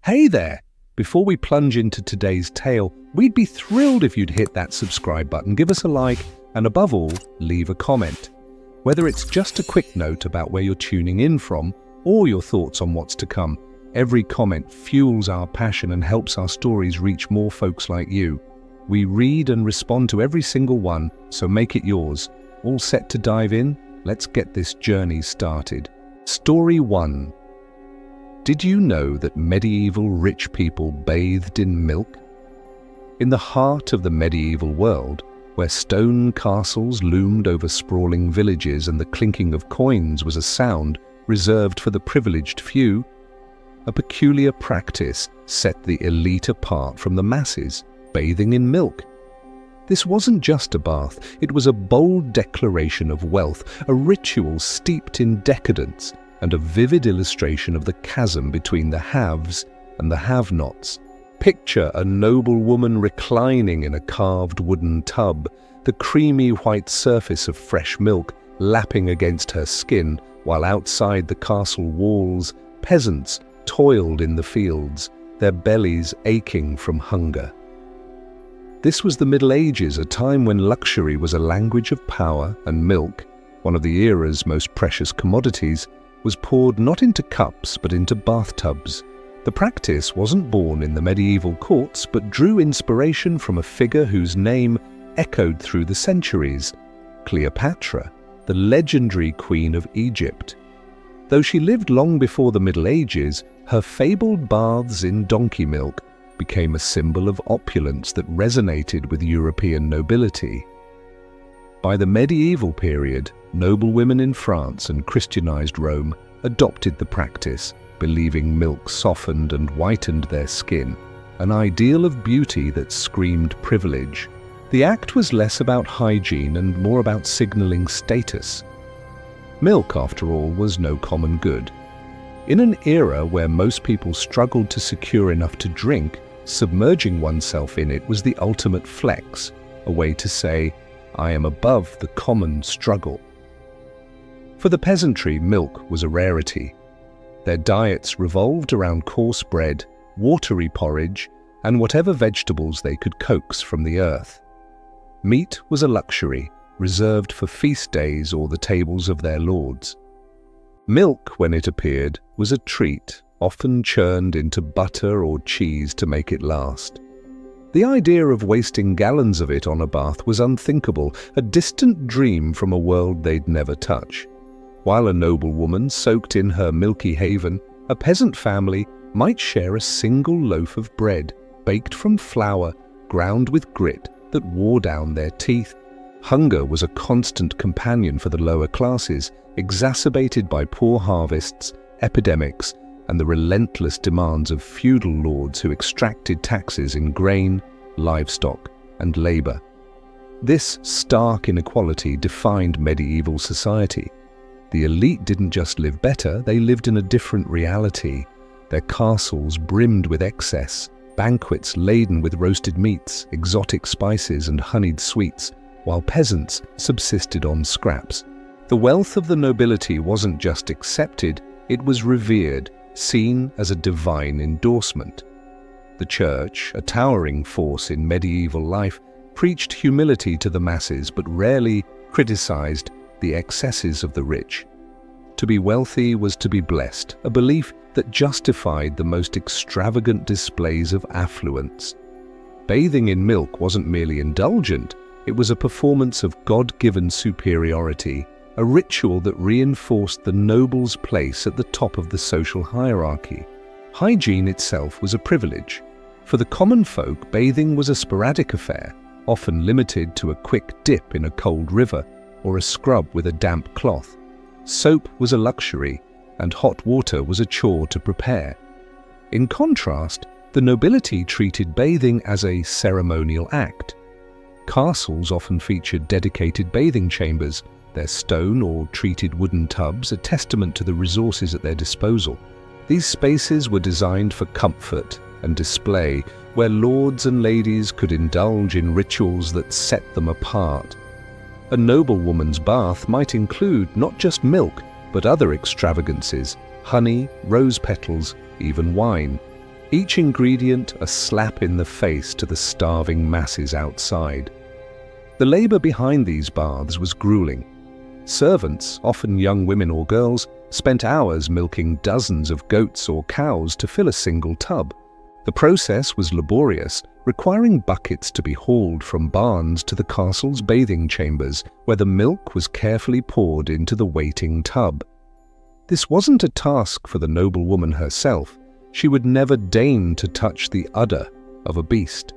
Hey there! Before we plunge into today's tale, we'd be thrilled if you'd hit that subscribe button, give us a like, and above all, leave a comment. Whether it's just a quick note about where you're tuning in from, or your thoughts on what's to come, every comment fuels our passion and helps our stories reach more folks like you. We read and respond to every single one, so make it yours. All set to dive in? Let's get this journey started. Story 1. Did you know that medieval rich people bathed in milk? In the heart of the medieval world, where stone castles loomed over sprawling villages and the clinking of coins was a sound reserved for the privileged few, a peculiar practice set the elite apart from the masses, bathing in milk. This wasn't just a bath, it was a bold declaration of wealth, a ritual steeped in decadence, and a vivid illustration of the chasm between the haves and the have-nots. Picture a noble woman reclining in a carved wooden tub, the creamy white surface of fresh milk lapping against her skin, while outside the castle walls, peasants toiled in the fields, their bellies aching from hunger. This was the Middle Ages, a time when luxury was a language of power, and milk, one of the era's most precious commodities, was poured not into cups but into bathtubs. The practice wasn't born in the medieval courts but drew inspiration from a figure whose name echoed through the centuries, Cleopatra, the legendary Queen of Egypt. Though she lived long before the Middle Ages, her fabled baths in donkey milk became a symbol of opulence that resonated with European nobility. By the medieval period, noble women in France and Christianized Rome adopted the practice, believing milk softened and whitened their skin, an ideal of beauty that screamed privilege. The act was less about hygiene and more about signaling status. Milk, after all, was no common good. In an era where most people struggled to secure enough to drink, submerging oneself in it was the ultimate flex, a way to say, I am above the common struggle. For the peasantry, milk was a rarity. Their diets revolved around coarse bread, watery porridge, and whatever vegetables they could coax from the earth. Meat was a luxury, reserved for feast days or the tables of their lords. Milk, when it appeared, was a treat, often churned into butter or cheese to make it last. The idea of wasting gallons of it on a bath was unthinkable, a distant dream from a world they'd never touch. While a noble woman soaked in her milky haven, a peasant family might share a single loaf of bread, baked from flour, ground with grit that wore down their teeth. Hunger was a constant companion for the lower classes, exacerbated by poor harvests, epidemics, and the relentless demands of feudal lords who extracted taxes in grain, livestock, and labor. This stark inequality defined medieval society. The elite didn't just live better, they lived in a different reality. Their castles brimmed with excess, banquets laden with roasted meats, exotic spices, and honeyed sweets, while peasants subsisted on scraps. The wealth of the nobility wasn't just accepted, it was revered, seen as a divine endorsement. The church, a towering force in medieval life, preached humility to the masses but rarely criticized the excesses of the rich. To be wealthy was to be blessed, a belief that justified the most extravagant displays of affluence. Bathing in milk wasn't merely indulgent, it was a performance of God-given superiority, a ritual that reinforced the noble's place at the top of the social hierarchy. Hygiene itself was a privilege. For the common folk, bathing was a sporadic affair, often limited to a quick dip in a cold river or a scrub with a damp cloth. Soap was a luxury, and hot water was a chore to prepare. In contrast, the nobility treated bathing as a ceremonial act. Castles often featured dedicated bathing chambers, their stone or treated wooden tubs a testament to the resources at their disposal. These spaces were designed for comfort and display, where lords and ladies could indulge in rituals that set them apart. A noblewoman's bath might include not just milk, but other extravagances, honey, rose petals, even wine. each ingredient a slap in the face to the starving masses outside. The labor behind these baths was grueling. Servants, often young women or girls, spent hours milking dozens of goats or cows to fill a single tub. The process was laborious, requiring buckets to be hauled from barns to the castle's bathing chambers, where the milk was carefully poured into the waiting tub. This wasn't a task for the noblewoman herself. She would never deign to touch the udder of a beast.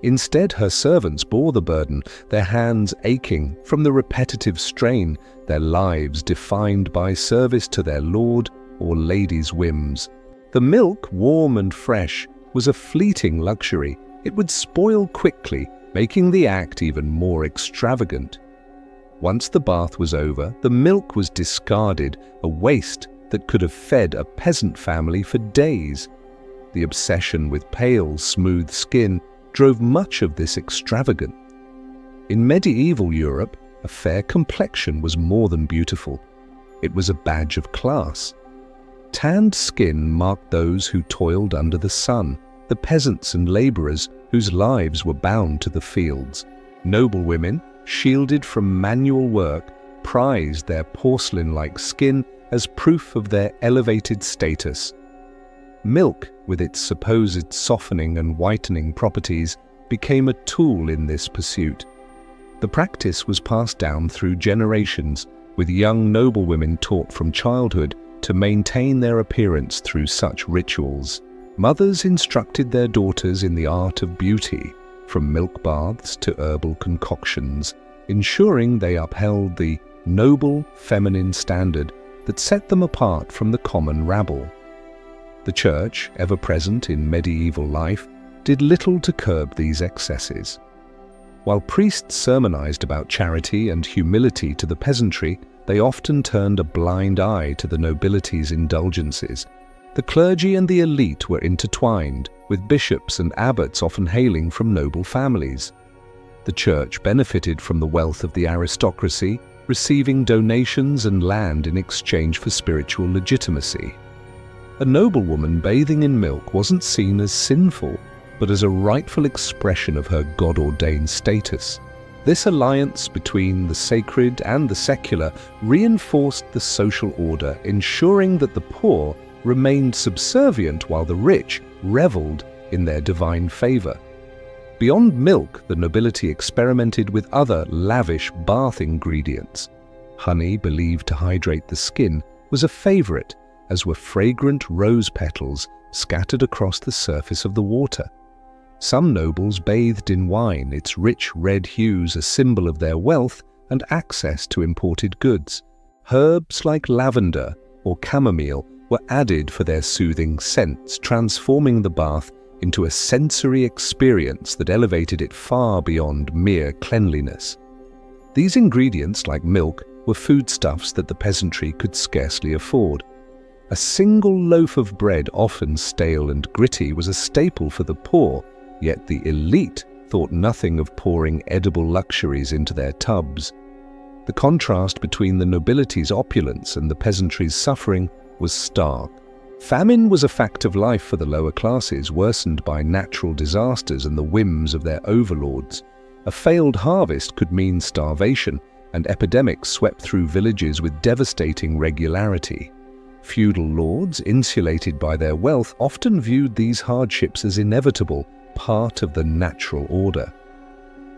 Instead, her servants bore the burden, their hands aching from the repetitive strain, their lives defined by service to their lord or lady's whims. The milk, warm and fresh, was a fleeting luxury. It would spoil quickly, making the act even more extravagant. Once the bath was over, the milk was discarded, a waste that could have fed a peasant family for days. The obsession with pale, smooth skin drove much of this extravagance. In medieval Europe, a fair complexion was more than beautiful. It was a badge of class. Tanned skin marked those who toiled under the sun, the peasants and laborers whose lives were bound to the fields. Noble women, shielded from manual work, prized their porcelain-like skin as proof of their elevated status. Milk, with its supposed softening and whitening properties, became a tool in this pursuit. The practice was passed down through generations, with young noblewomen taught from childhood to maintain their appearance through such rituals. Mothers instructed their daughters in the art of beauty, from milk baths to herbal concoctions, ensuring they upheld the noble feminine standard that set them apart from the common rabble. The church, ever present in medieval life, did little to curb these excesses. While priests sermonized about charity and humility to the peasantry, they often turned a blind eye to the nobility's indulgences. The clergy and the elite were intertwined, with bishops and abbots often hailing from noble families. The church benefited from the wealth of the aristocracy, receiving donations and land in exchange for spiritual legitimacy. A noblewoman bathing in milk wasn't seen as sinful, but as a rightful expression of her God-ordained status. This alliance between the sacred and the secular reinforced the social order, ensuring that the poor remained subservient while the rich reveled in their divine favor. Beyond milk, the nobility experimented with other lavish bath ingredients. Honey, believed to hydrate the skin, was a favorite, as were fragrant rose petals scattered across the surface of the water. Some nobles bathed in wine, its rich red hues a symbol of their wealth and access to imported goods. Herbs like lavender or chamomile were added for their soothing scents, transforming the bath into a sensory experience that elevated it far beyond mere cleanliness. These ingredients, like milk, were foodstuffs that the peasantry could scarcely afford. A single loaf of bread, often stale and gritty, was a staple for the poor, yet the elite thought nothing of pouring edible luxuries into their tubs. The contrast between the nobility's opulence and the peasantry's suffering was stark. Famine was a fact of life for the lower classes, worsened by natural disasters and the whims of their overlords. A failed harvest could mean starvation, and epidemics swept through villages with devastating regularity. Feudal lords, insulated by their wealth, often viewed these hardships as inevitable, part of the natural order.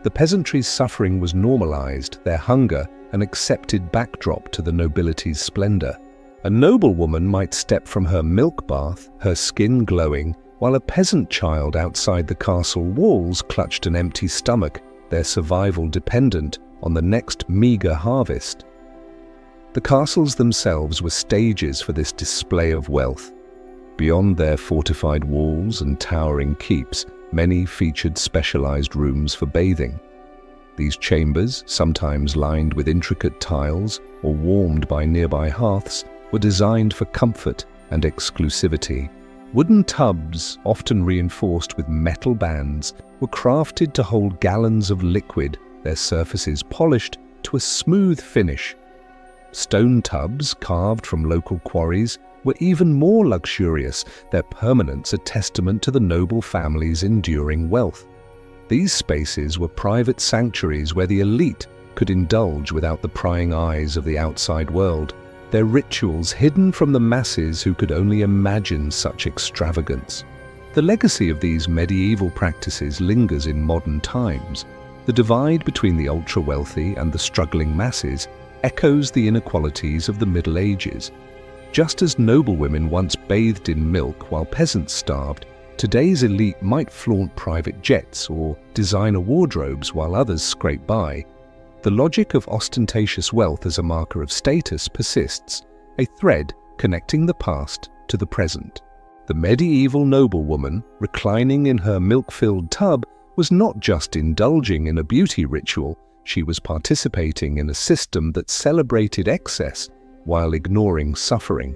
The peasantry's suffering was normalized, their hunger an accepted backdrop to the nobility's splendor. A noblewoman might step from her milk bath, her skin glowing, while a peasant child outside the castle walls clutched an empty stomach, their survival dependent on the next meager harvest. The castles themselves were stages for this display of wealth. Beyond their fortified walls and towering keeps, many featured specialized rooms for bathing. These chambers, sometimes lined with intricate tiles or warmed by nearby hearths, were designed for comfort and exclusivity. Wooden tubs, often reinforced with metal bands, were crafted to hold gallons of liquid, their surfaces polished to a smooth finish. Stone tubs, carved from local quarries, were even more luxurious, their permanence a testament to the noble family's enduring wealth. These spaces were private sanctuaries where the elite could indulge without the prying eyes of the outside world, their rituals hidden from the masses who could only imagine such extravagance. The legacy of these medieval practices lingers in modern times. The divide between the ultra-wealthy and the struggling masses echoes the inequalities of the Middle Ages. Just as noblewomen once bathed in milk while peasants starved, today's elite might flaunt private jets or designer wardrobes while others scrape by. The logic of ostentatious wealth as a marker of status persists, a thread connecting the past to the present. The medieval noblewoman, reclining in her milk-filled tub, was not just indulging in a beauty ritual, she was participating in a system that celebrated excess while ignoring suffering.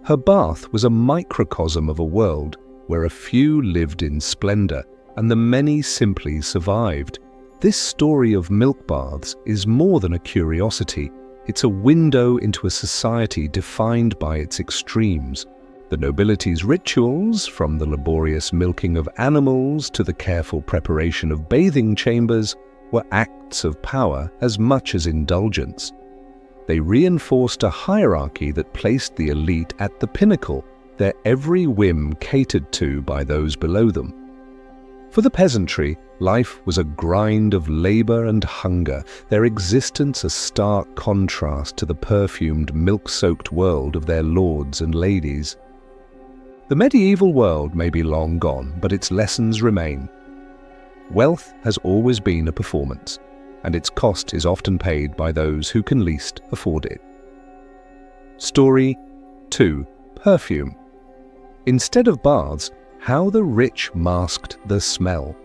Her bath was a microcosm of a world where a few lived in splendor and the many simply survived. This story of milk baths is more than a curiosity. It's a window into a society defined by its extremes. The nobility's rituals, from the laborious milking of animals to the careful preparation of bathing chambers, were acts of power as much as indulgence. They reinforced a hierarchy that placed the elite at the pinnacle, their every whim catered to by those below them. For the peasantry, life was a grind of labor and hunger, their existence a stark contrast to the perfumed, milk-soaked world of their lords and ladies. The medieval world may be long gone, but its lessons remain. Wealth has always been a performance, and its cost is often paid by those who can least afford it. Story 2. Perfume. Instead of baths, how the rich masked the smell.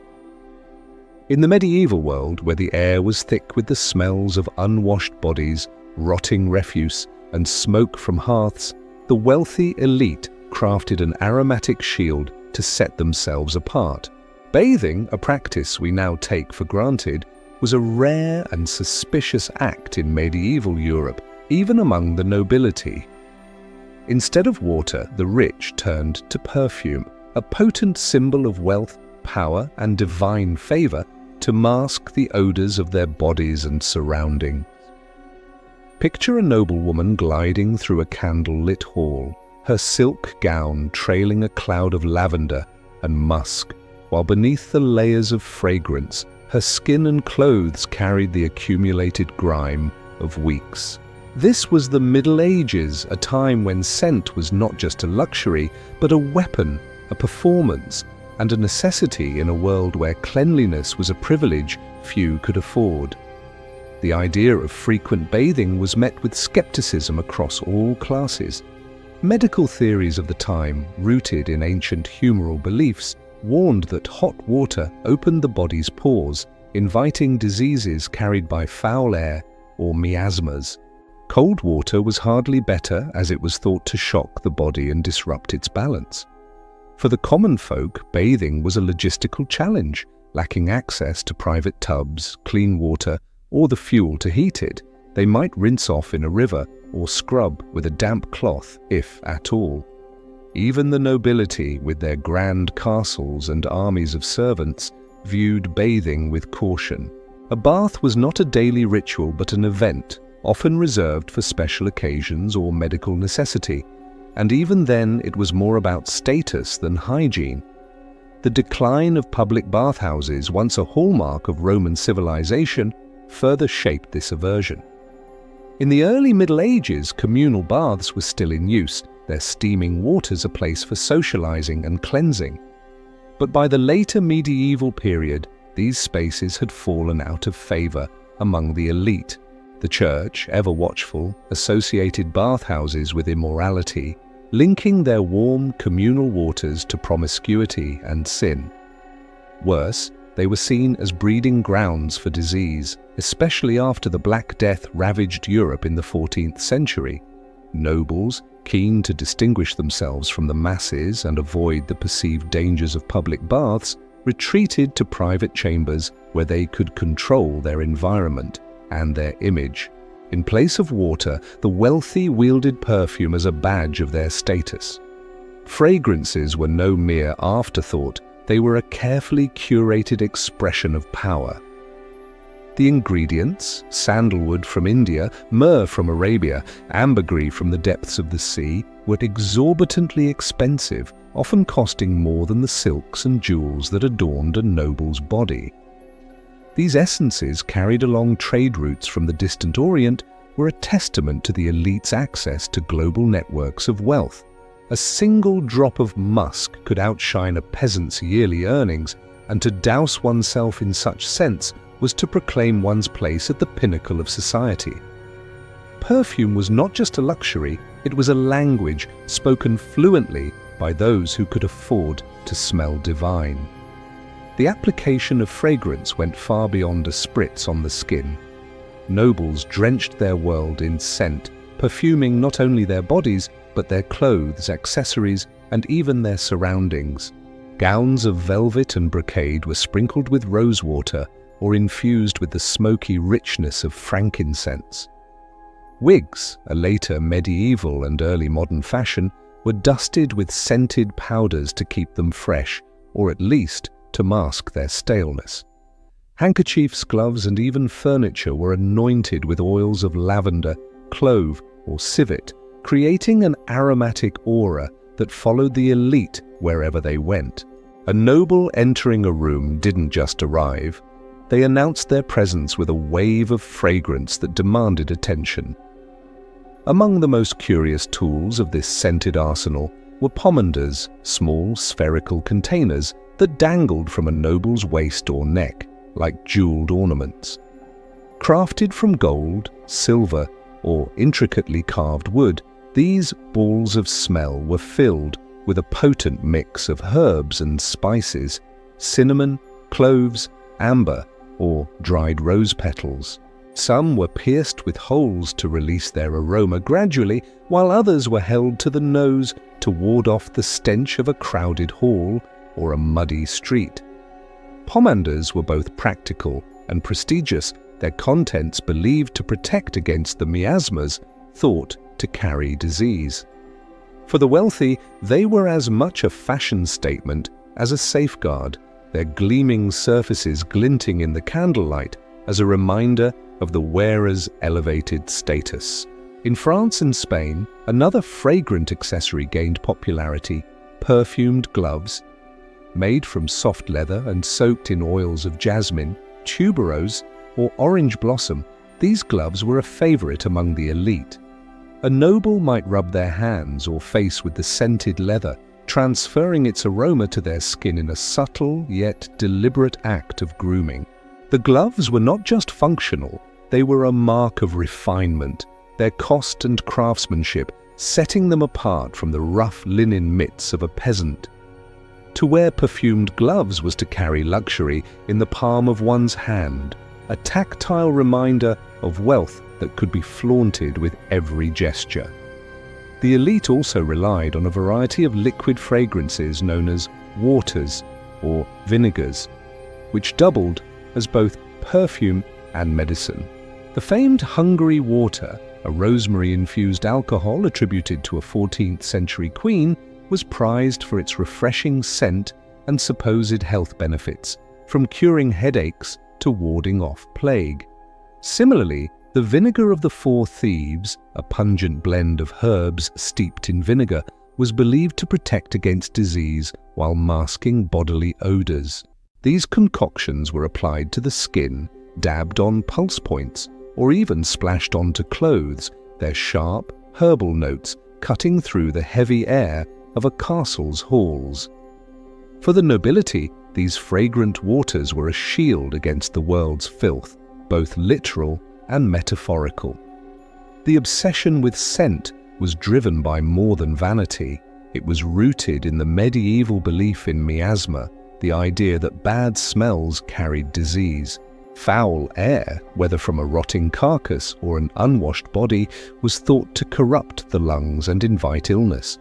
In the medieval world, where the air was thick with the smells of unwashed bodies, rotting refuse, and smoke from hearths, the wealthy elite crafted an aromatic shield to set themselves apart. Bathing, a practice we now take for granted, was a rare and suspicious act in medieval Europe, even among the nobility. Instead of water, the rich turned to perfume, a potent symbol of wealth, power, and divine favor, to mask the odors of their bodies and surroundings. Picture a noblewoman gliding through a candle-lit hall, her silk gown trailing a cloud of lavender and musk, while beneath the layers of fragrance, her skin and clothes carried the accumulated grime of weeks. This was the Middle Ages, a time when scent was not just a luxury, but a weapon, a performance, and a necessity in a world where cleanliness was a privilege few could afford. The idea of frequent bathing was met with skepticism across all classes. Medical theories of the time, rooted in ancient humoral beliefs, warned that hot water opened the body's pores, inviting diseases carried by foul air or miasmas. Cold water was hardly better, as it was thought to shock the body and disrupt its balance. For the common folk, bathing was a logistical challenge, lacking access to private tubs, clean water, or the fuel to heat it. They might rinse off in a river or scrub with a damp cloth, if at all. Even the nobility, with their grand castles and armies of servants, viewed bathing with caution. A bath was not a daily ritual but an event, often reserved for special occasions or medical necessity, and even then it was more about status than hygiene. The decline of public bathhouses, once a hallmark of Roman civilization, further shaped this aversion. In the early Middle Ages, communal baths were still in use, their steaming waters a place for socializing and cleansing. But by the later medieval period, these spaces had fallen out of favor among the elite. The church, ever watchful, associated bathhouses with immorality, linking their warm communal waters to promiscuity and sin. Worse, they were seen as breeding grounds for disease, especially after the Black Death ravaged Europe in the 14th century. Nobles, keen to distinguish themselves from the masses and avoid the perceived dangers of public baths, retreated to private chambers where they could control their environment and their image. In place of water, the wealthy wielded perfume as a badge of their status. Fragrances were no mere afterthought, they were a carefully curated expression of power. The ingredients, sandalwood from India, myrrh from Arabia, ambergris from the depths of the sea, were exorbitantly expensive, often costing more than the silks and jewels that adorned a noble's body. These essences, carried along trade routes from the distant Orient, were a testament to the elite's access to global networks of wealth. A single drop of musk could outshine a peasant's yearly earnings, and to douse oneself in such scents was to proclaim one's place at the pinnacle of society. Perfume was not just a luxury, it was a language spoken fluently by those who could afford to smell divine. The application of fragrance went far beyond a spritz on the skin. Nobles drenched their world in scent, perfuming not only their bodies, but their clothes, accessories, and even their surroundings. Gowns of velvet and brocade were sprinkled with rosewater or infused with the smoky richness of frankincense. Wigs, a later medieval and early modern fashion, were dusted with scented powders to keep them fresh, or at least to mask their staleness. Handkerchiefs, gloves, and even furniture were anointed with oils of lavender, clove, or civet, creating an aromatic aura that followed the elite wherever they went. A noble entering a room didn't just arrive. They announced their presence with a wave of fragrance that demanded attention. Among the most curious tools of this scented arsenal were pomanders, small spherical containers that dangled from a noble's waist or neck, like jeweled ornaments. Crafted from gold, silver, or intricately carved wood, these balls of smell were filled with a potent mix of herbs and spices, cinnamon, cloves, amber, or dried rose petals. Some were pierced with holes to release their aroma gradually, while others were held to the nose to ward off the stench of a crowded hall or a muddy street. Pomanders were both practical and prestigious, their contents believed to protect against the miasmas thought to carry disease. For the wealthy, they were as much a fashion statement as a safeguard, their gleaming surfaces glinting in the candlelight as a reminder of the wearer's elevated status. In France and Spain, another fragrant accessory gained popularity: perfumed gloves. Made from soft leather and soaked in oils of jasmine, tuberose, or orange blossom, these gloves were a favorite among the elite. A noble might rub their hands or face with the scented leather, transferring its aroma to their skin in a subtle yet deliberate act of grooming. The gloves were not just functional, they were a mark of refinement, their cost and craftsmanship setting them apart from the rough linen mitts of a peasant. To wear perfumed gloves was to carry luxury in the palm of one's hand, a tactile reminder of wealth that could be flaunted with every gesture. The elite also relied on a variety of liquid fragrances known as waters or vinegars, which doubled as both perfume and medicine. The famed Hungary water, a rosemary-infused alcohol attributed to a 14th century queen, was prized for its refreshing scent and supposed health benefits, from curing headaches to warding off plague. Similarly, the vinegar of the Four Thieves, a pungent blend of herbs steeped in vinegar, was believed to protect against disease while masking bodily odors. These concoctions were applied to the skin, dabbed on pulse points, or even splashed onto clothes, their sharp, herbal notes cutting through the heavy air of a castle's halls. For the nobility, these fragrant waters were a shield against the world's filth, both literal and metaphorical. The obsession with scent was driven by more than vanity. It was rooted in the medieval belief in miasma, the idea that bad smells carried disease. Foul air, whether from a rotting carcass or an unwashed body, was thought to corrupt the lungs and invite illness.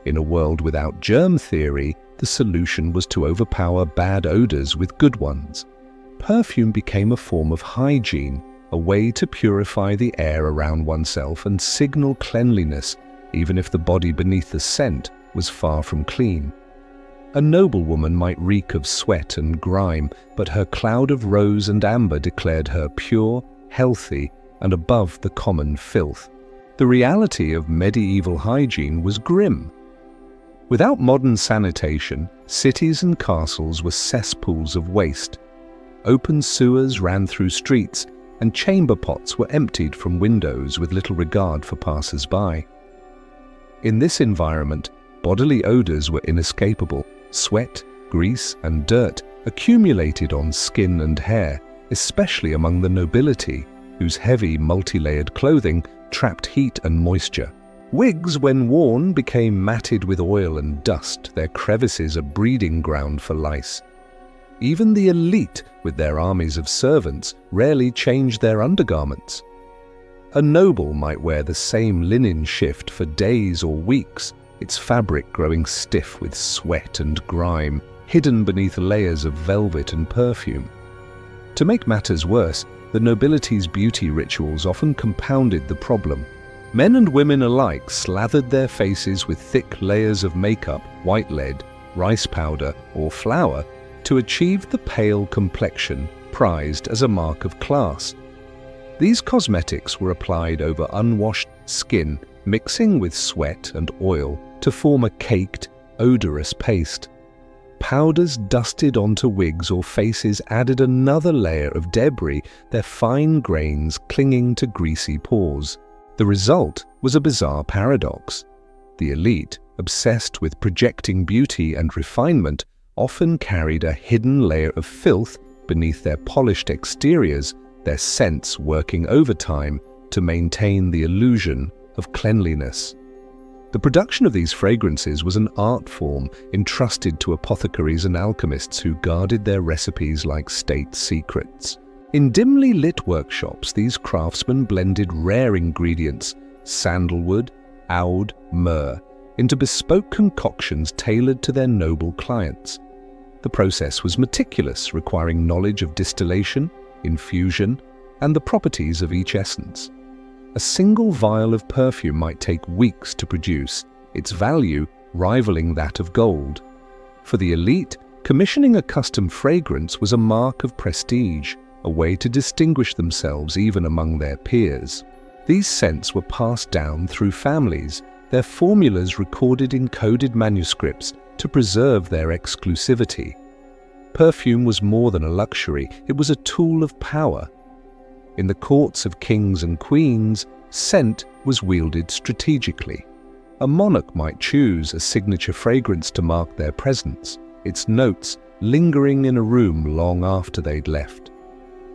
In a world without germ theory, the solution was to overpower bad odors with good ones. Perfume became a form of hygiene, a way to purify the air around oneself and signal cleanliness, even if the body beneath the scent was far from clean. A noblewoman might reek of sweat and grime, but her cloud of rose and amber declared her pure, healthy, and above the common filth. The reality of medieval hygiene was grim. Without modern sanitation, cities and castles were cesspools of waste. Open sewers ran through streets, and chamber pots were emptied from windows with little regard for passers-by. In this environment, bodily odors were inescapable. Sweat, grease, and dirt accumulated on skin and hair, especially among the nobility, whose heavy, multi-layered clothing trapped heat and moisture. Wigs, when worn, became matted with oil and dust, their crevices a breeding ground for lice. Even the elite, with their armies of servants, rarely changed their undergarments. A noble might wear the same linen shift for days or weeks, its fabric growing stiff with sweat and grime, hidden beneath layers of velvet and perfume. To make matters worse, the nobility's beauty rituals often compounded the problem. Men and women alike slathered their faces with thick layers of makeup, white lead, rice powder, or flour to achieve the pale complexion prized as a mark of class. These cosmetics were applied over unwashed skin, mixing with sweat and oil to form a caked, odorous paste. Powders dusted onto wigs or faces added another layer of debris, their fine grains clinging to greasy pores. The result was a bizarre paradox. The elite, obsessed with projecting beauty and refinement, often carried a hidden layer of filth beneath their polished exteriors, their scents working overtime to maintain the illusion of cleanliness. The production of these fragrances was an art form entrusted to apothecaries and alchemists who guarded their recipes like state secrets. In dimly lit workshops, these craftsmen blended rare ingredients, sandalwood, oud, myrrh, into bespoke concoctions tailored to their noble clients. The process was meticulous, requiring knowledge of distillation, infusion, and the properties of each essence. A single vial of perfume might take weeks to produce, its value rivaling that of gold. For the elite, commissioning a custom fragrance was a mark of prestige, a way to distinguish themselves even among their peers. These scents were passed down through families, their formulas recorded in coded manuscripts to preserve their exclusivity. Perfume was more than a luxury, it was a tool of power. In the courts of kings and queens, scent was wielded strategically. A monarch might choose a signature fragrance to mark their presence, its notes lingering in a room long after they'd left.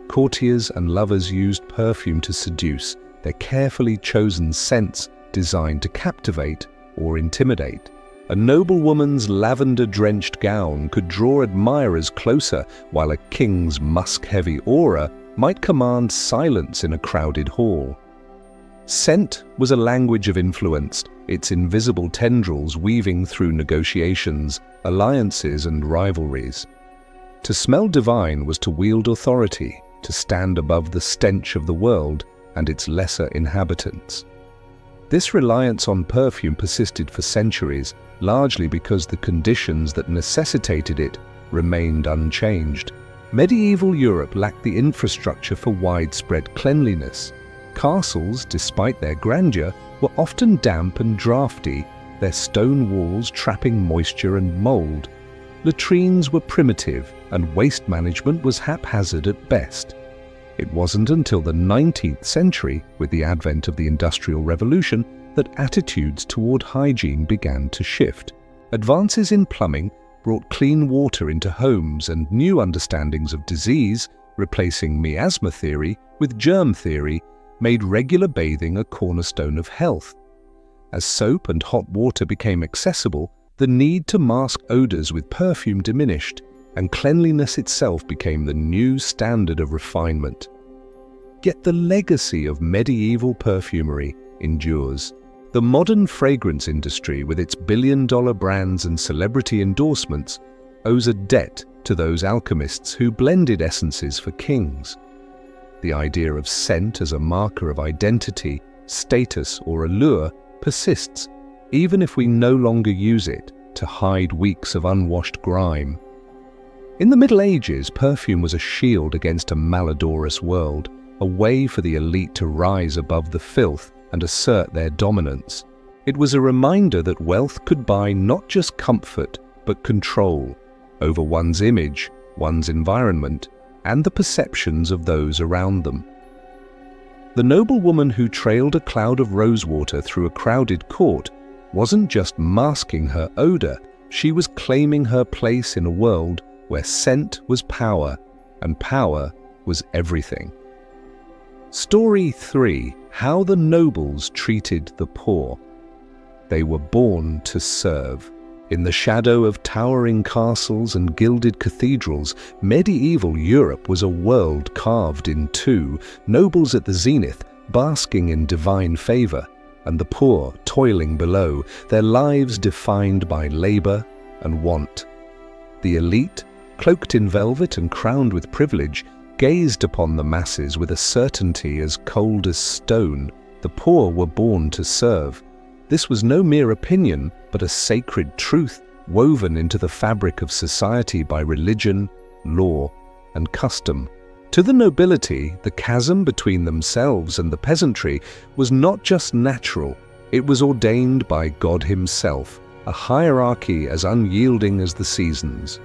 Courtiers and lovers used perfume to seduce, their carefully chosen scents designed to captivate or intimidate. A noblewoman's lavender-drenched gown could draw admirers closer, while a king's musk-heavy aura might command silence in a crowded hall. Scent was a language of influence, its invisible tendrils weaving through negotiations, alliances, and rivalries. To smell divine was to wield authority, to stand above the stench of the world and its lesser inhabitants. This reliance on perfume persisted for centuries, largely because the conditions that necessitated it remained unchanged. Medieval Europe lacked the infrastructure for widespread cleanliness. Castles, despite their grandeur, were often damp and drafty, their stone walls trapping moisture and mold. Latrines were primitive, and waste management was haphazard at best. It wasn't until the 19th century, with the advent of the Industrial Revolution, that attitudes toward hygiene began to shift. Advances in plumbing brought clean water into homes and new understandings of disease, replacing miasma theory with germ theory, made regular bathing a cornerstone of health. As soap and hot water became accessible, the need to mask odors with perfume diminished, and cleanliness itself became the new standard of refinement. Yet the legacy of medieval perfumery endures. The modern fragrance industry, with its billion-dollar brands and celebrity endorsements, owes a debt to those alchemists who blended essences for kings. The idea of scent as a marker of identity, status, or allure persists, even if we no longer use it to hide weeks of unwashed grime. In the Middle Ages, perfume was a shield against a malodorous world, a way for the elite to rise above the filth and assert their dominance. It was a reminder that wealth could buy not just comfort, but control over one's image, one's environment, and the perceptions of those around them. The noblewoman who trailed a cloud of rosewater through a crowded court wasn't just masking her odor, she was claiming her place in a world where scent was power, and power was everything. Story 3. How the nobles treated the poor. They were born to serve. In the shadow of towering castles and gilded cathedrals, medieval Europe was a world carved in two, nobles at the zenith, basking in divine favor, and the poor toiling below, their lives defined by labor and want. The elite, cloaked in velvet and crowned with privilege, gazed upon the masses with a certainty as cold as stone. The poor were born to serve. This was no mere opinion, but a sacred truth woven into the fabric of society by religion, law, and custom. To the nobility, the chasm between themselves and the peasantry was not just natural, it was ordained by God Himself, a hierarchy as unyielding as the seasons.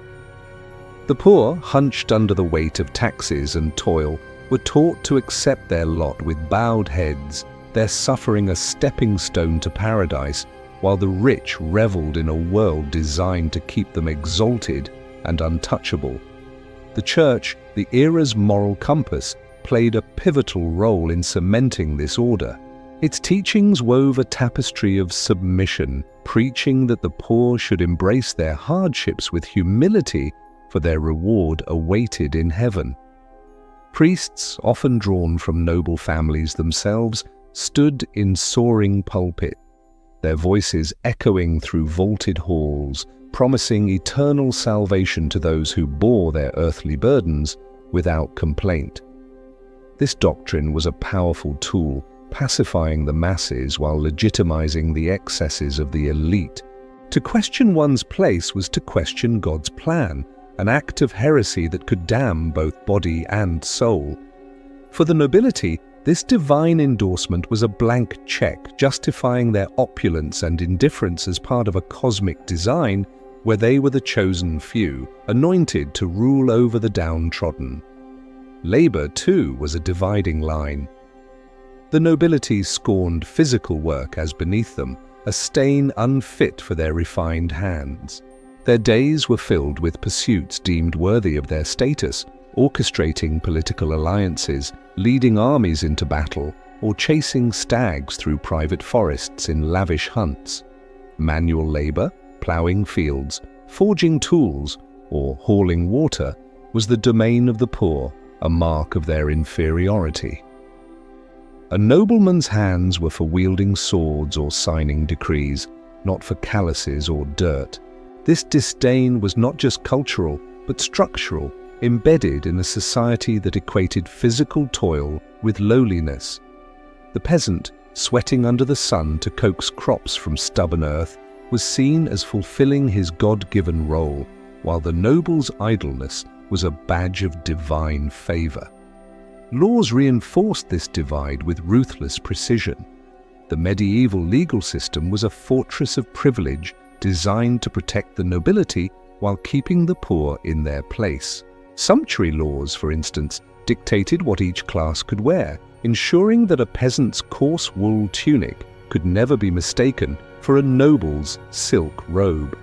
The poor, hunched under the weight of taxes and toil, were taught to accept their lot with bowed heads, their suffering a stepping stone to paradise, while the rich reveled in a world designed to keep them exalted and untouchable. The Church, the era's moral compass, played a pivotal role in cementing this order. Its teachings wove a tapestry of submission, preaching that the poor should embrace their hardships with humility, for their reward awaited in heaven. Priests, often drawn from noble families themselves, stood in soaring pulpit, their voices echoing through vaulted halls, promising eternal salvation to those who bore their earthly burdens without complaint. This doctrine was a powerful tool, pacifying the masses while legitimizing the excesses of the elite. To question one's place was to question God's plan, an act of heresy that could damn both body and soul. For the nobility, this divine endorsement was a blank check justifying their opulence and indifference as part of a cosmic design where they were the chosen few, anointed to rule over the downtrodden. Labor, too, was a dividing line. The nobility scorned physical work as beneath them, a stain unfit for their refined hands. Their days were filled with pursuits deemed worthy of their status, orchestrating political alliances, leading armies into battle, or chasing stags through private forests in lavish hunts. Manual labor, ploughing fields, forging tools, or hauling water was the domain of the poor, a mark of their inferiority. A nobleman's hands were for wielding swords or signing decrees, not for calluses or dirt. This disdain was not just cultural, but structural, embedded in a society that equated physical toil with lowliness. The peasant, sweating under the sun to coax crops from stubborn earth, was seen as fulfilling his God-given role, while the noble's idleness was a badge of divine favor. Laws reinforced this divide with ruthless precision. The medieval legal system was a fortress of privilege designed to protect the nobility while keeping the poor in their place. Sumptuary laws, for instance, dictated what each class could wear, ensuring that a peasant's coarse wool tunic could never be mistaken for a noble's silk robe.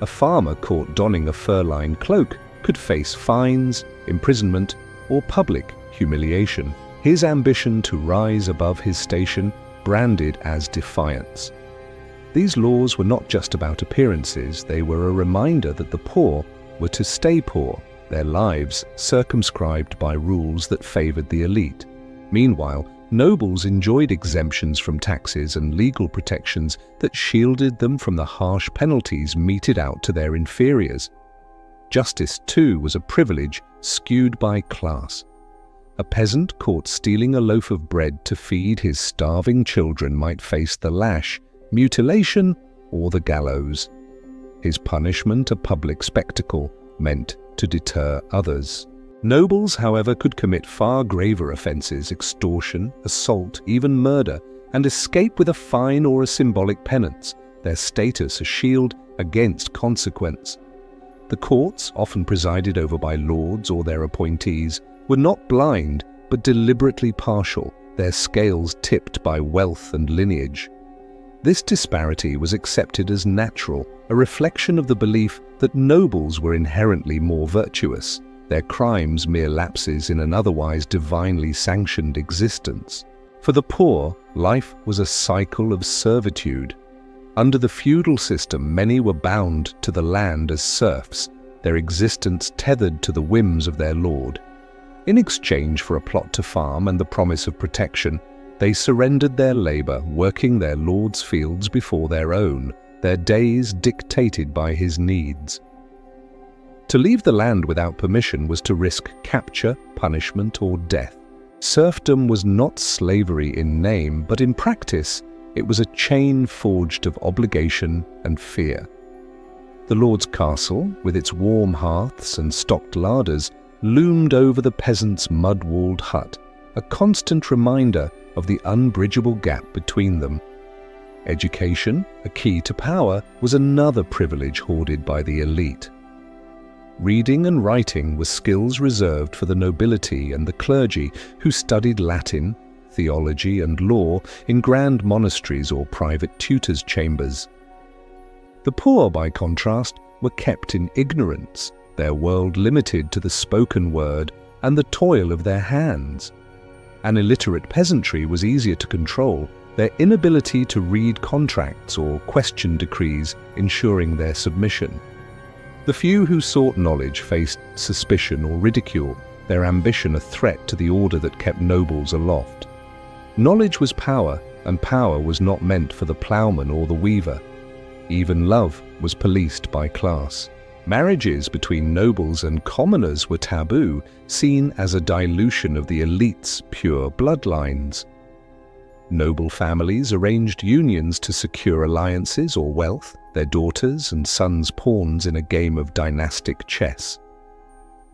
A farmer caught donning a fur-lined cloak could face fines, imprisonment, or public humiliation, his ambition to rise above his station branded as defiance. These laws were not just about appearances, they were a reminder that the poor were to stay poor, their lives circumscribed by rules that favored the elite. Meanwhile, nobles enjoyed exemptions from taxes and legal protections that shielded them from the harsh penalties meted out to their inferiors. Justice, too, was a privilege skewed by class. A peasant caught stealing a loaf of bread to feed his starving children might face the lash, mutilation, or the gallows. His punishment, a public spectacle, meant to deter others. Nobles, however, could commit far graver offences, extortion, assault, even murder, and escape with a fine or a symbolic penance, their status a shield against consequence. The courts, often presided over by lords or their appointees, were not blind but deliberately partial, their scales tipped by wealth and lineage. This disparity was accepted as natural, a reflection of the belief that nobles were inherently more virtuous, their crimes mere lapses in an otherwise divinely sanctioned existence. For the poor, life was a cycle of servitude. Under the feudal system, many were bound to the land as serfs, their existence tethered to the whims of their lord. In exchange for a plot to farm and the promise of protection, they surrendered their labor, working their lord's fields before their own, their days dictated by his needs. To leave the land without permission was to risk capture, punishment, or death. Serfdom was not slavery in name, but in practice, it was a chain forged of obligation and fear. The lord's castle, with its warm hearths and stocked larders, loomed over the peasant's mud-walled hut, a constant reminder of the unbridgeable gap between them. Education, a key to power, was another privilege hoarded by the elite. Reading and writing were skills reserved for the nobility and the clergy, who studied Latin, theology, and law in grand monasteries or private tutors' chambers. The poor, by contrast, were kept in ignorance, their world limited to the spoken word and the toil of their hands. An illiterate peasantry was easier to control, their inability to read contracts or question decrees ensuring their submission. The few who sought knowledge faced suspicion or ridicule, their ambition a threat to the order that kept nobles aloft. Knowledge was power, and power was not meant for the ploughman or the weaver. Even love was policed by class. Marriages between nobles and commoners were taboo, seen as a dilution of the elite's pure bloodlines. Noble families arranged unions to secure alliances or wealth, their daughters and sons pawns in a game of dynastic chess.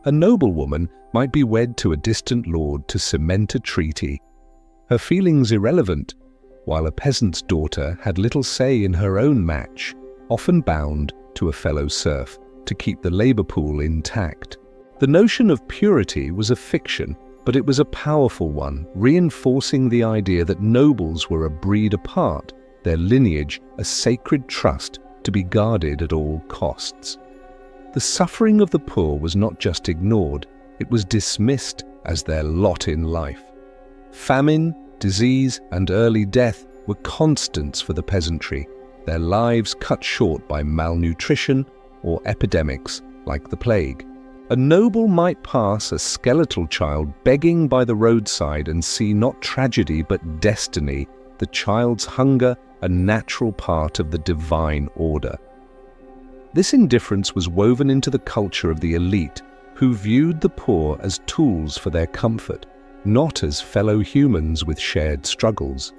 A noblewoman might be wed to a distant lord to cement a treaty, her feelings irrelevant, while a peasant's daughter had little say in her own match, often bound to a fellow serf to keep the labor pool intact. The notion of purity was a fiction, but it was a powerful one, reinforcing the idea that nobles were a breed apart, their lineage a sacred trust to be guarded at all costs. The suffering of the poor was not just ignored, it was dismissed as their lot in life. Famine, disease, and early death were constants for the peasantry, their lives cut short by malnutrition or epidemics like the plague. A noble might pass a skeletal child begging by the roadside and see not tragedy but destiny, the child's hunger a natural part of the divine order. This indifference was woven into the culture of the elite, who viewed the poor as tools for their comfort, not as fellow humans with shared struggles.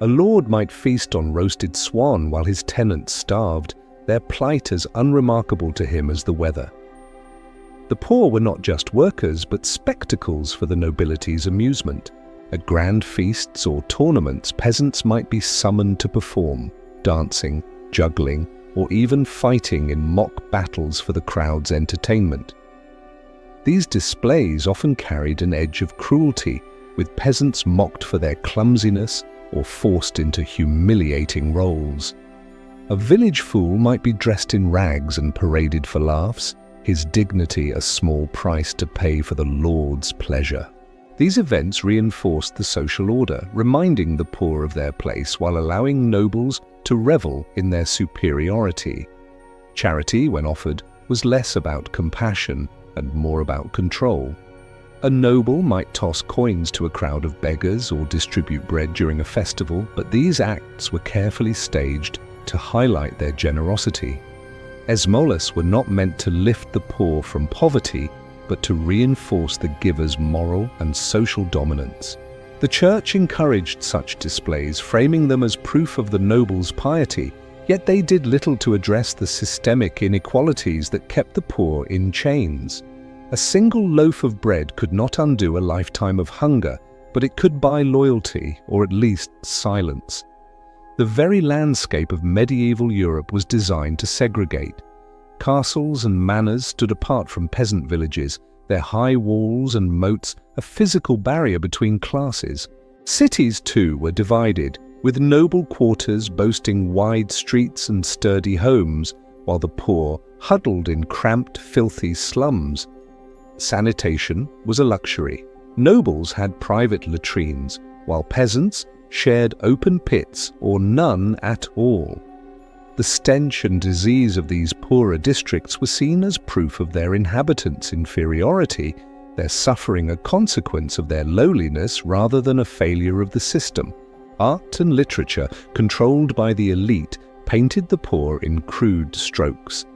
A lord might feast on roasted swan while his tenants starved, their plight as unremarkable to him as the weather. The poor were not just workers, but spectacles for the nobility's amusement. At grand feasts or tournaments, peasants might be summoned to perform, dancing, juggling, or even fighting in mock battles for the crowd's entertainment. These displays often carried an edge of cruelty, with peasants mocked for their clumsiness or forced into humiliating roles. A village fool might be dressed in rags and paraded for laughs, his dignity a small price to pay for the lord's pleasure. These events reinforced the social order, reminding the poor of their place while allowing nobles to revel in their superiority. Charity, when offered, was less about compassion and more about control. A noble might toss coins to a crowd of beggars or distribute bread during a festival, but these acts were carefully staged to highlight their generosity. Esmolas were not meant to lift the poor from poverty, but to reinforce the giver's moral and social dominance. The church encouraged such displays, framing them as proof of the nobles' piety, yet they did little to address the systemic inequalities that kept the poor in chains. A single loaf of bread could not undo a lifetime of hunger, but it could buy loyalty, or at least silence. The very landscape of medieval Europe was designed to segregate. Castles and manors stood apart from peasant villages, their high walls and moats a physical barrier between classes. Cities, too, were divided, with noble quarters boasting wide streets and sturdy homes, while the poor huddled in cramped, filthy slums. Sanitation was a luxury. Nobles had private latrines, while peasants shared open pits or none at all. The stench and disease of these poorer districts were seen as proof of their inhabitants' inferiority, their suffering a consequence of their lowliness rather than a failure of the system. Art and literature, controlled by the elite, painted the poor in crude strokes.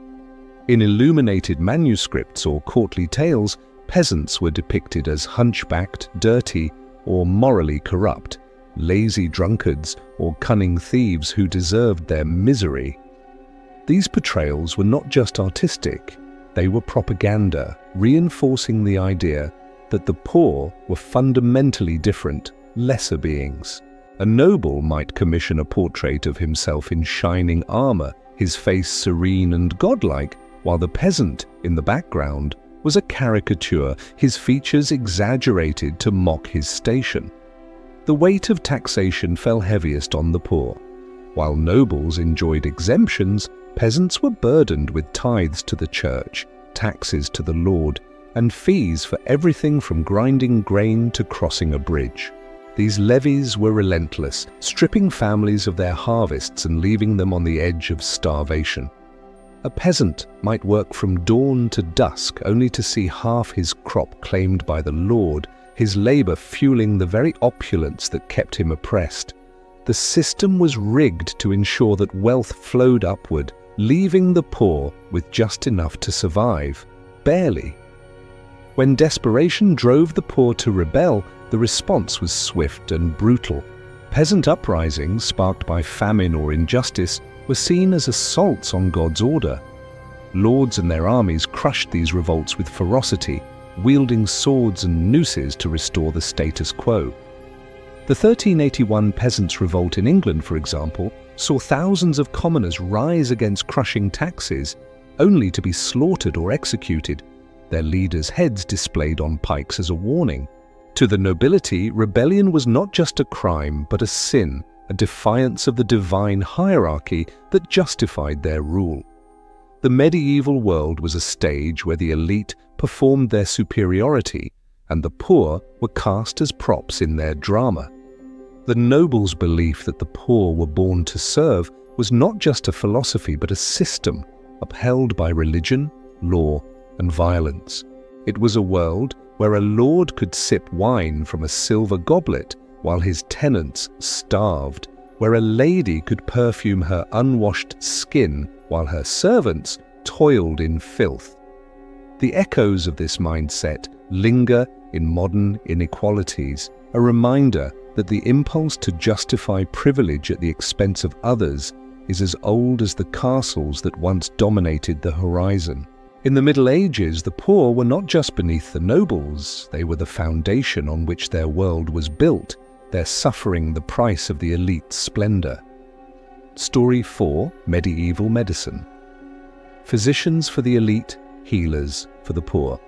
In illuminated manuscripts or courtly tales, peasants were depicted as hunchbacked, dirty, or morally corrupt, lazy drunkards or cunning thieves who deserved their misery. These portrayals were not just artistic, they were propaganda, reinforcing the idea that the poor were fundamentally different, lesser beings. A noble might commission a portrait of himself in shining armor, his face serene and godlike, while the peasant, in the background, was a caricature, his features exaggerated to mock his station. The weight of taxation fell heaviest on the poor. While nobles enjoyed exemptions, peasants were burdened with tithes to the church, taxes to the lord, and fees for everything from grinding grain to crossing a bridge. These levies were relentless, stripping families of their harvests and leaving them on the edge of starvation. A peasant might work from dawn to dusk only to see half his crop claimed by the lord, his labor fueling the very opulence that kept him oppressed. The system was rigged to ensure that wealth flowed upward, leaving the poor with just enough to survive, barely. When desperation drove the poor to rebel, the response was swift and brutal. Peasant uprisings, sparked by famine or injustice, were seen as assaults on God's order. Lords and their armies crushed these revolts with ferocity, wielding swords and nooses to restore the status quo. The 1381 Peasants' Revolt in England, for example, saw thousands of commoners rise against crushing taxes, only to be slaughtered or executed, their leaders' heads displayed on pikes as a warning. To the nobility, rebellion was not just a crime, but a sin, a defiance of the divine hierarchy that justified their rule. The medieval world was a stage where the elite performed their superiority, and the poor were cast as props in their drama. The nobles' belief that the poor were born to serve was not just a philosophy but a system upheld by religion, law, and violence. It was a world where a lord could sip wine from a silver goblet while his tenants starved, where a lady could perfume her unwashed skin while her servants toiled in filth. The echoes of this mindset linger in modern inequalities, a reminder that the impulse to justify privilege at the expense of others is as old as the castles that once dominated the horizon. In the Middle Ages, the poor were not just beneath the nobles, they were the foundation on which their world was built, their suffering the price of the elite's splendor. Story 4. Medieval Medicine. Physicians for the elite, healers for the poor.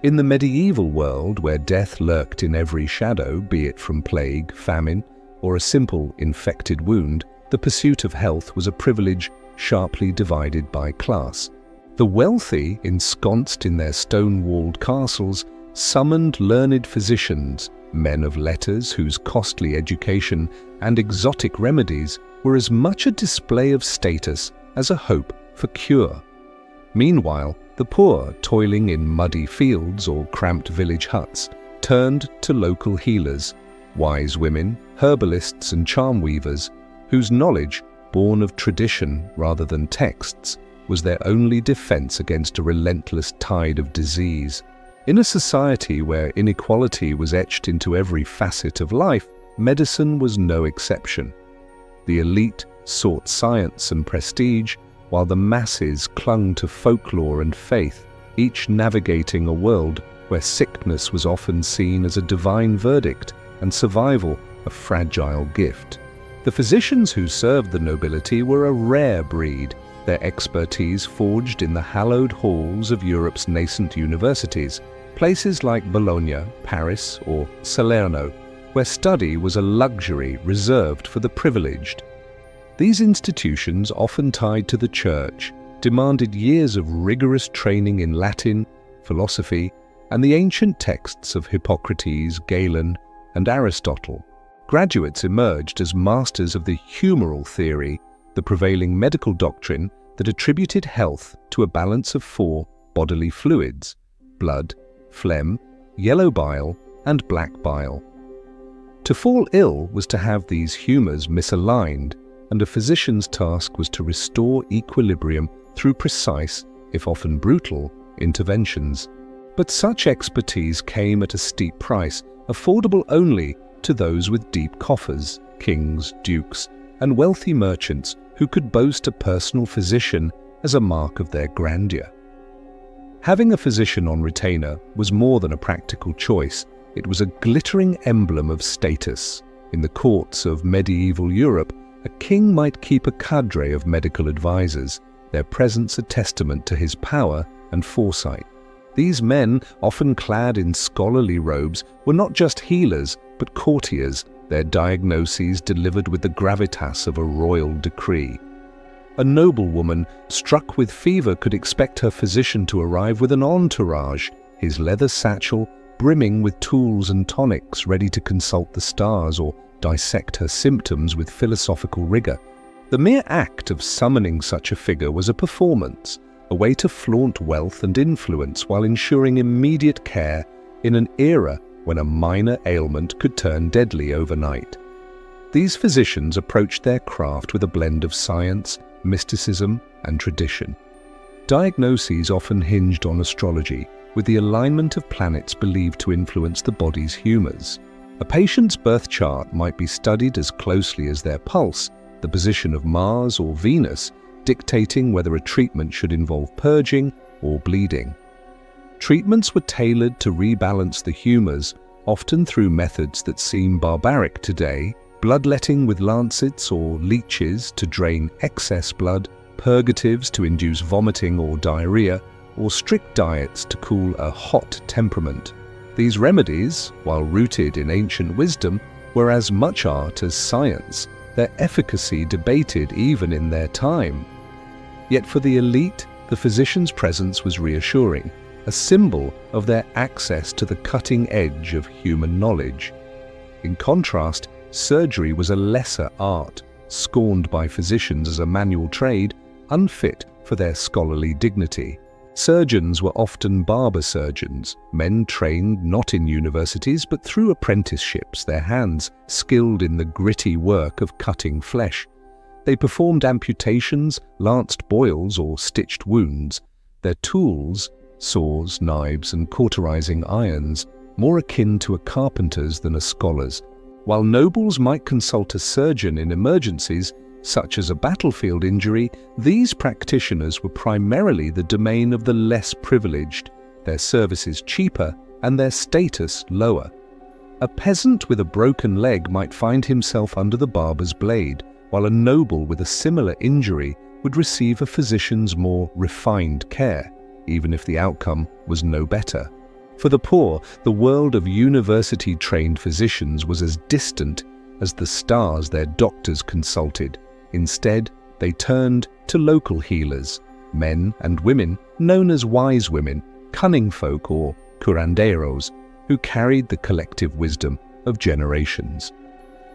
In the medieval world, where death lurked in every shadow, be it from plague, famine, or a simple infected wound, the pursuit of health was a privilege sharply divided by class. The wealthy, ensconced in their stone-walled castles, summoned learned physicians, men of letters whose costly education and exotic remedies were as much a display of status as a hope for cure. Meanwhile, the poor, toiling in muddy fields or cramped village huts, turned to local healers, wise women, herbalists and charm weavers, whose knowledge, born of tradition rather than texts, was their only defense against a relentless tide of disease. In a society where inequality was etched into every facet of life, medicine was no exception. The elite sought science and prestige, while the masses clung to folklore and faith, each navigating a world where sickness was often seen as a divine verdict and survival a fragile gift. The physicians who served the nobility were a rare breed, their expertise forged in the hallowed halls of Europe's nascent universities, places like Bologna, Paris, or Salerno, where study was a luxury reserved for the privileged. These institutions, often tied to the church, demanded years of rigorous training in Latin, philosophy, and the ancient texts of Hippocrates, Galen, and Aristotle. Graduates emerged as masters of the humoral theory, the prevailing medical doctrine that attributed health to a balance of 4 bodily fluids: blood, phlegm, yellow bile, and black bile. To fall ill was to have these humours misaligned, and a physician's task was to restore equilibrium through precise, if often brutal, interventions. But such expertise came at a steep price, affordable only to those with deep coffers, kings, dukes, and wealthy merchants who could boast a personal physician as a mark of their grandeur. Having a physician on retainer was more than a practical choice. It was a glittering emblem of status. In the courts of medieval Europe, a king might keep a cadre of medical advisors, their presence a testament to his power and foresight. These men, often clad in scholarly robes, were not just healers, but courtiers, their diagnoses delivered with the gravitas of a royal decree. A noblewoman struck with fever could expect her physician to arrive with an entourage, his leather satchel brimming with tools and tonics ready to consult the stars or dissect her symptoms with philosophical rigor. The mere act of summoning such a figure was a performance, a way to flaunt wealth and influence while ensuring immediate care in an era when a minor ailment could turn deadly overnight. These physicians approached their craft with a blend of science, mysticism, and tradition. Diagnoses often hinged on astrology, with the alignment of planets believed to influence the body's humours. A patient's birth chart might be studied as closely as their pulse, the position of Mars or Venus dictating whether a treatment should involve purging or bleeding. Treatments were tailored to rebalance the humours, often through methods that seem barbaric today: bloodletting with lancets or leeches to drain excess blood, purgatives to induce vomiting or diarrhea, or strict diets to cool a hot temperament. These remedies, while rooted in ancient wisdom, were as much art as science, their efficacy debated even in their time. Yet for the elite, the physician's presence was reassuring, a symbol of their access to the cutting edge of human knowledge. In contrast, surgery was a lesser art, scorned by physicians as a manual trade, unfit for their scholarly dignity. Surgeons were often barber surgeons, men trained not in universities but through apprenticeships, their hands skilled in the gritty work of cutting flesh. They performed amputations, lanced boils, or stitched wounds. Their tools, saws, knives, and cauterizing irons, more akin to a carpenter's than a scholar's. While nobles might consult a surgeon in emergencies, such as a battlefield injury, these practitioners were primarily the domain of the less privileged, their services cheaper and their status lower. A peasant with a broken leg might find himself under the barber's blade, while a noble with a similar injury would receive a physician's more refined care, even if the outcome was no better. For the poor, the world of university-trained physicians was as distant as the stars their doctors consulted. Instead, they turned to local healers, men and women known as wise women, cunning folk or curanderos, who carried the collective wisdom of generations.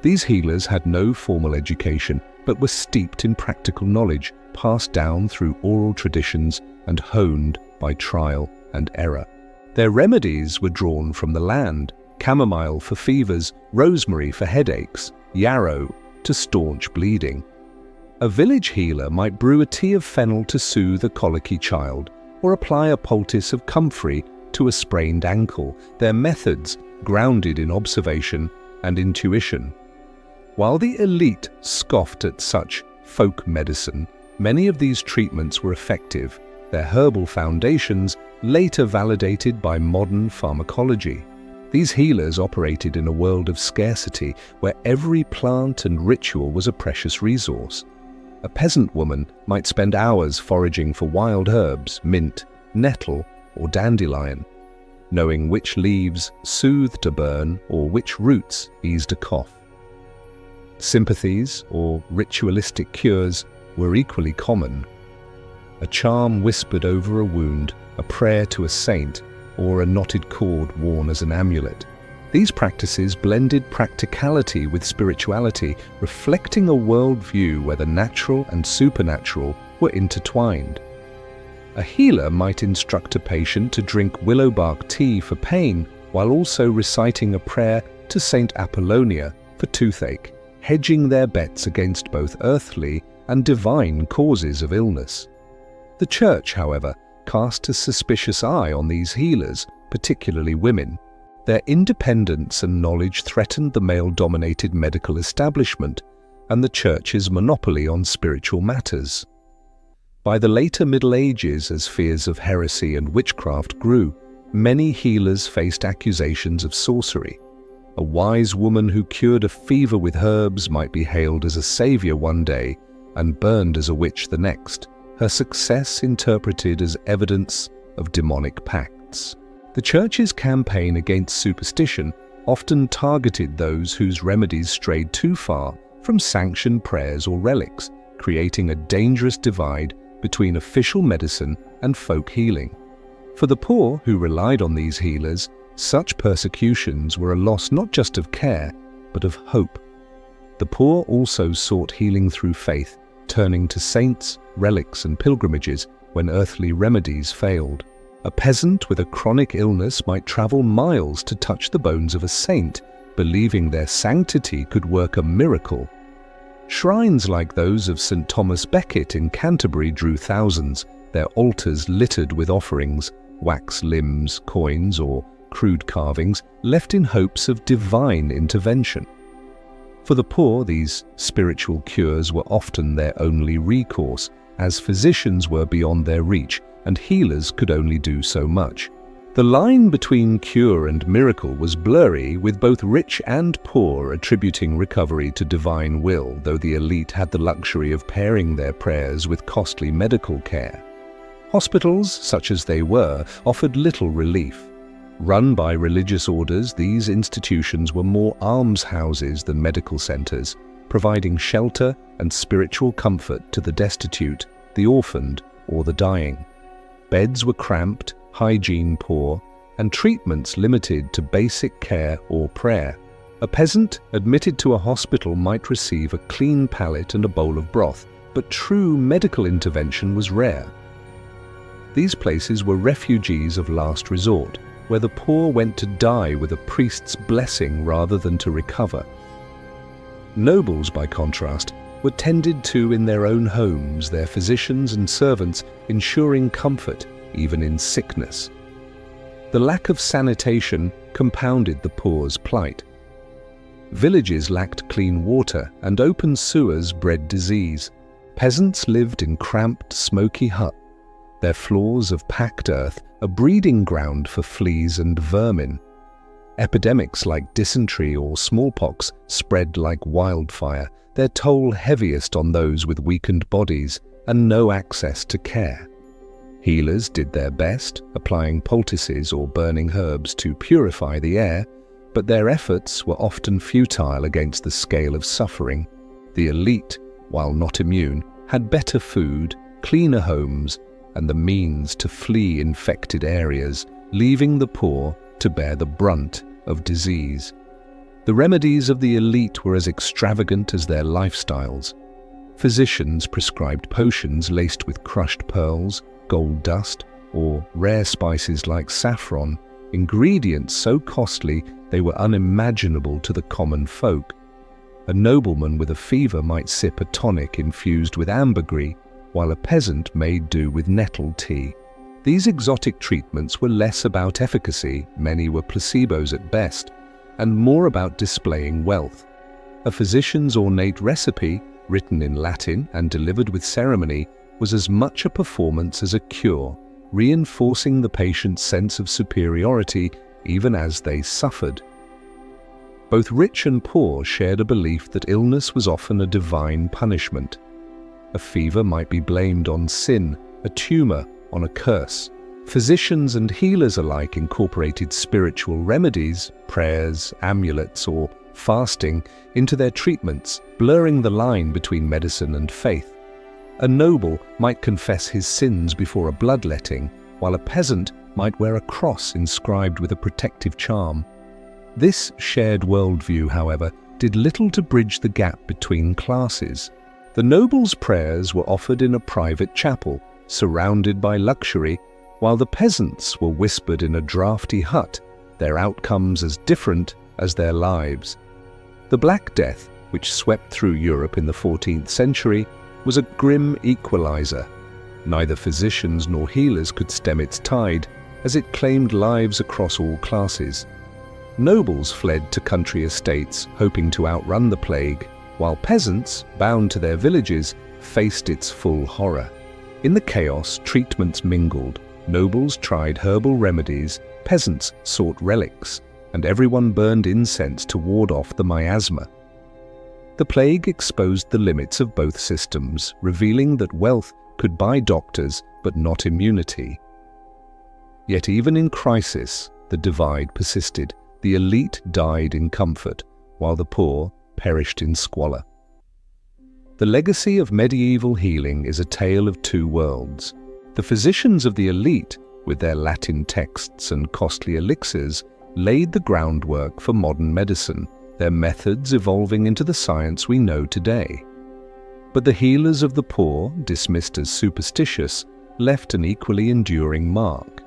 These healers had no formal education, but were steeped in practical knowledge, passed down through oral traditions and honed by trial and error. Their remedies were drawn from the land: chamomile for fevers, rosemary for headaches, yarrow to staunch bleeding. A village healer might brew a tea of fennel to soothe a colicky child, or apply a poultice of comfrey to a sprained ankle, their methods grounded in observation and intuition. While the elite scoffed at such folk medicine, many of these treatments were effective, their herbal foundations later validated by modern pharmacology. These healers operated in a world of scarcity where every plant and ritual was a precious resource. A peasant woman might spend hours foraging for wild herbs, mint, nettle, or dandelion, knowing which leaves soothed a burn or which roots eased a cough. Sympathies, or ritualistic cures, were equally common. A charm whispered over a wound, a prayer to a saint, or a knotted cord worn as an amulet. These practices blended practicality with spirituality, reflecting a worldview where the natural and supernatural were intertwined. A healer might instruct a patient to drink willow bark tea for pain, while also reciting a prayer to Saint Apollonia for toothache, hedging their bets against both earthly and divine causes of illness. The Church, however, cast a suspicious eye on these healers, particularly women. Their independence and knowledge threatened the male-dominated medical establishment and the Church's monopoly on spiritual matters. By the later Middle Ages, as fears of heresy and witchcraft grew, many healers faced accusations of sorcery. A wise woman who cured a fever with herbs might be hailed as a savior one day and burned as a witch the next, her success interpreted as evidence of demonic pacts. The Church's campaign against superstition often targeted those whose remedies strayed too far from sanctioned prayers or relics, creating a dangerous divide between official medicine and folk healing. For the poor who relied on these healers, such persecutions were a loss not just of care, but of hope. The poor also sought healing through faith, turning to saints, relics, and pilgrimages when earthly remedies failed. A peasant with a chronic illness might travel miles to touch the bones of a saint, believing their sanctity could work a miracle. Shrines like those of St. Thomas Becket in Canterbury drew thousands, their altars littered with offerings, wax limbs, coins, or crude carvings, left in hopes of divine intervention. For the poor, these spiritual cures were often their only recourse, as physicians were beyond their reach and healers could only do so much. The line between cure and miracle was blurry, with both rich and poor attributing recovery to divine will, though the elite had the luxury of pairing their prayers with costly medical care. Hospitals, such as they were, offered little relief. Run by religious orders, these institutions were more almshouses than medical centers, providing shelter and spiritual comfort to the destitute, the orphaned, or the dying. Beds were cramped, hygiene poor, and treatments limited to basic care or prayer. A peasant admitted to a hospital might receive a clean palate and a bowl of broth, but true medical intervention was rare. These places were refuges of last resort, where the poor went to die with a priest's blessing rather than to recover. Nobles, by contrast, were tended to in their own homes, their physicians and servants ensuring comfort even in sickness. The lack of sanitation compounded the poor's plight. Villages lacked clean water, and open sewers bred disease. Peasants lived in cramped, smoky huts, their floors of packed earth a breeding ground for fleas and vermin. Epidemics like dysentery or smallpox spread like wildfire, their toll heaviest on those with weakened bodies and no access to care. Healers did their best, applying poultices or burning herbs to purify the air, but their efforts were often futile against the scale of suffering. The elite, while not immune, had better food, cleaner homes, and the means to flee infected areas, leaving the poor to bear the brunt of disease. The remedies of the elite were as extravagant as their lifestyles. Physicians prescribed potions laced with crushed pearls, gold dust, or rare spices like saffron, ingredients so costly they were unimaginable to the common folk. A nobleman with a fever might sip a tonic infused with ambergris, while a peasant made do with nettle tea. These exotic treatments were less about efficacy, many were placebos at best, and more about displaying wealth. A physician's ornate recipe, written in Latin and delivered with ceremony, was as much a performance as a cure, reinforcing the patient's sense of superiority even as they suffered. Both rich and poor shared a belief that illness was often a divine punishment. A fever might be blamed on sin, a tumor on a curse. Physicians and healers alike incorporated spiritual remedies, prayers, amulets, or fasting into their treatments, blurring the line between medicine and faith. A noble might confess his sins before a bloodletting, while a peasant might wear a cross inscribed with a protective charm. This shared worldview, however, did little to bridge the gap between classes. The noble's prayers were offered in a private chapel, surrounded by luxury, while the peasants were whispered in a drafty hut, their outcomes as different as their lives. The Black Death, which swept through Europe in the 14th century, was a grim equalizer. Neither physicians nor healers could stem its tide, as it claimed lives across all classes. Nobles fled to country estates, hoping to outrun the plague, while peasants, bound to their villages, faced its full horror. In the chaos, treatments mingled. Nobles tried herbal remedies, peasants sought relics, and everyone burned incense to ward off the miasma. The plague exposed the limits of both systems, revealing that wealth could buy doctors but not immunity. Yet even in crisis, the divide persisted. The elite died in comfort, while the poor perished in squalor. The legacy of medieval healing is a tale of two worlds. The physicians of the elite, with their Latin texts and costly elixirs, laid the groundwork for modern medicine, their methods evolving into the science we know today. But the healers of the poor, dismissed as superstitious, left an equally enduring mark.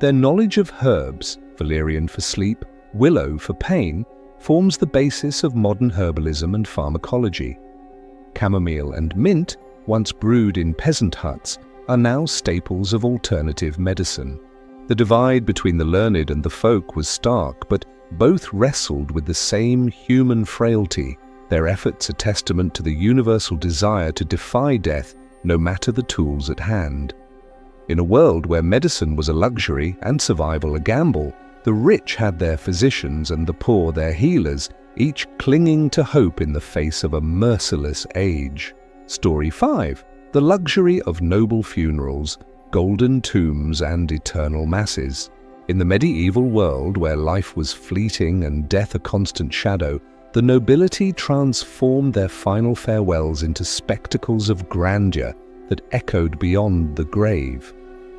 Their knowledge of herbs, valerian for sleep, willow for pain, forms the basis of modern herbalism and pharmacology. Chamomile and mint, once brewed in peasant huts, are now staples of alternative medicine. The divide between the learned and the folk was stark, but both wrestled with the same human frailty, their efforts a testament to the universal desire to defy death no matter the tools at hand. In a world where medicine was a luxury and survival a gamble, the rich had their physicians and the poor their healers, each clinging to hope in the face of a merciless age. Story 5. The luxury of noble funerals, golden tombs and eternal masses. In the medieval world where life was fleeting and death a constant shadow, the nobility transformed their final farewells into spectacles of grandeur that echoed beyond the grave.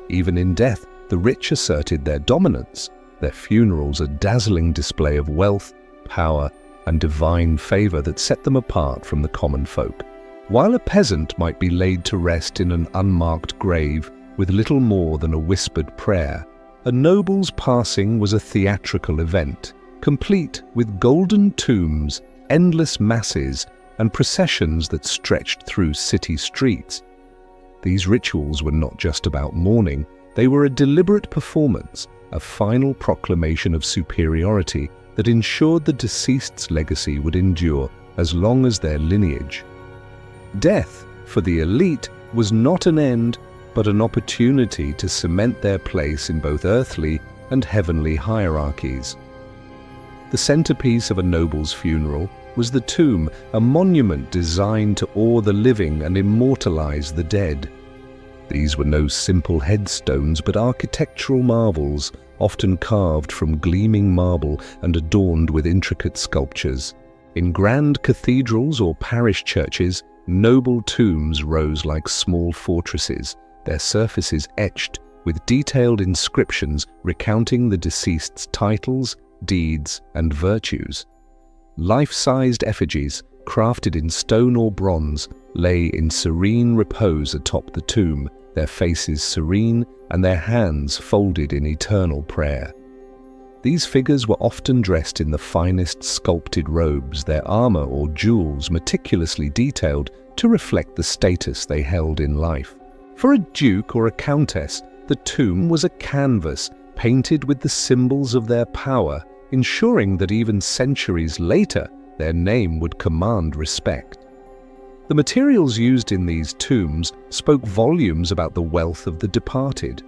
Even in death, the rich asserted their dominance, their funerals a dazzling display of wealth, power, and divine favor that set them apart from the common folk. While a peasant might be laid to rest in an unmarked grave with little more than a whispered prayer, a noble's passing was a theatrical event, complete with golden tombs, endless masses, and processions that stretched through city streets. These rituals were not just about mourning, they were a deliberate performance, a final proclamation of superiority that ensured the deceased's legacy would endure as long as their lineage. Death, for the elite, was not an end, but an opportunity to cement their place in both earthly and heavenly hierarchies. The centerpiece of a noble's funeral was the tomb, a monument designed to awe the living and immortalize the dead. These were no simple headstones, but architectural marvels, often carved from gleaming marble and adorned with intricate sculptures. In grand cathedrals or parish churches, noble tombs rose like small fortresses, their surfaces etched with detailed inscriptions recounting the deceased's titles, deeds, and virtues. Life-sized effigies, crafted in stone or bronze, lay in serene repose atop the tomb, their faces serene and their hands folded in eternal prayer. These figures were often dressed in the finest sculpted robes, their armor or jewels meticulously detailed to reflect the status they held in life. For a duke or a countess, the tomb was a canvas painted with the symbols of their power, ensuring that even centuries later, their name would command respect. The materials used in these tombs spoke volumes about the wealth of the departed.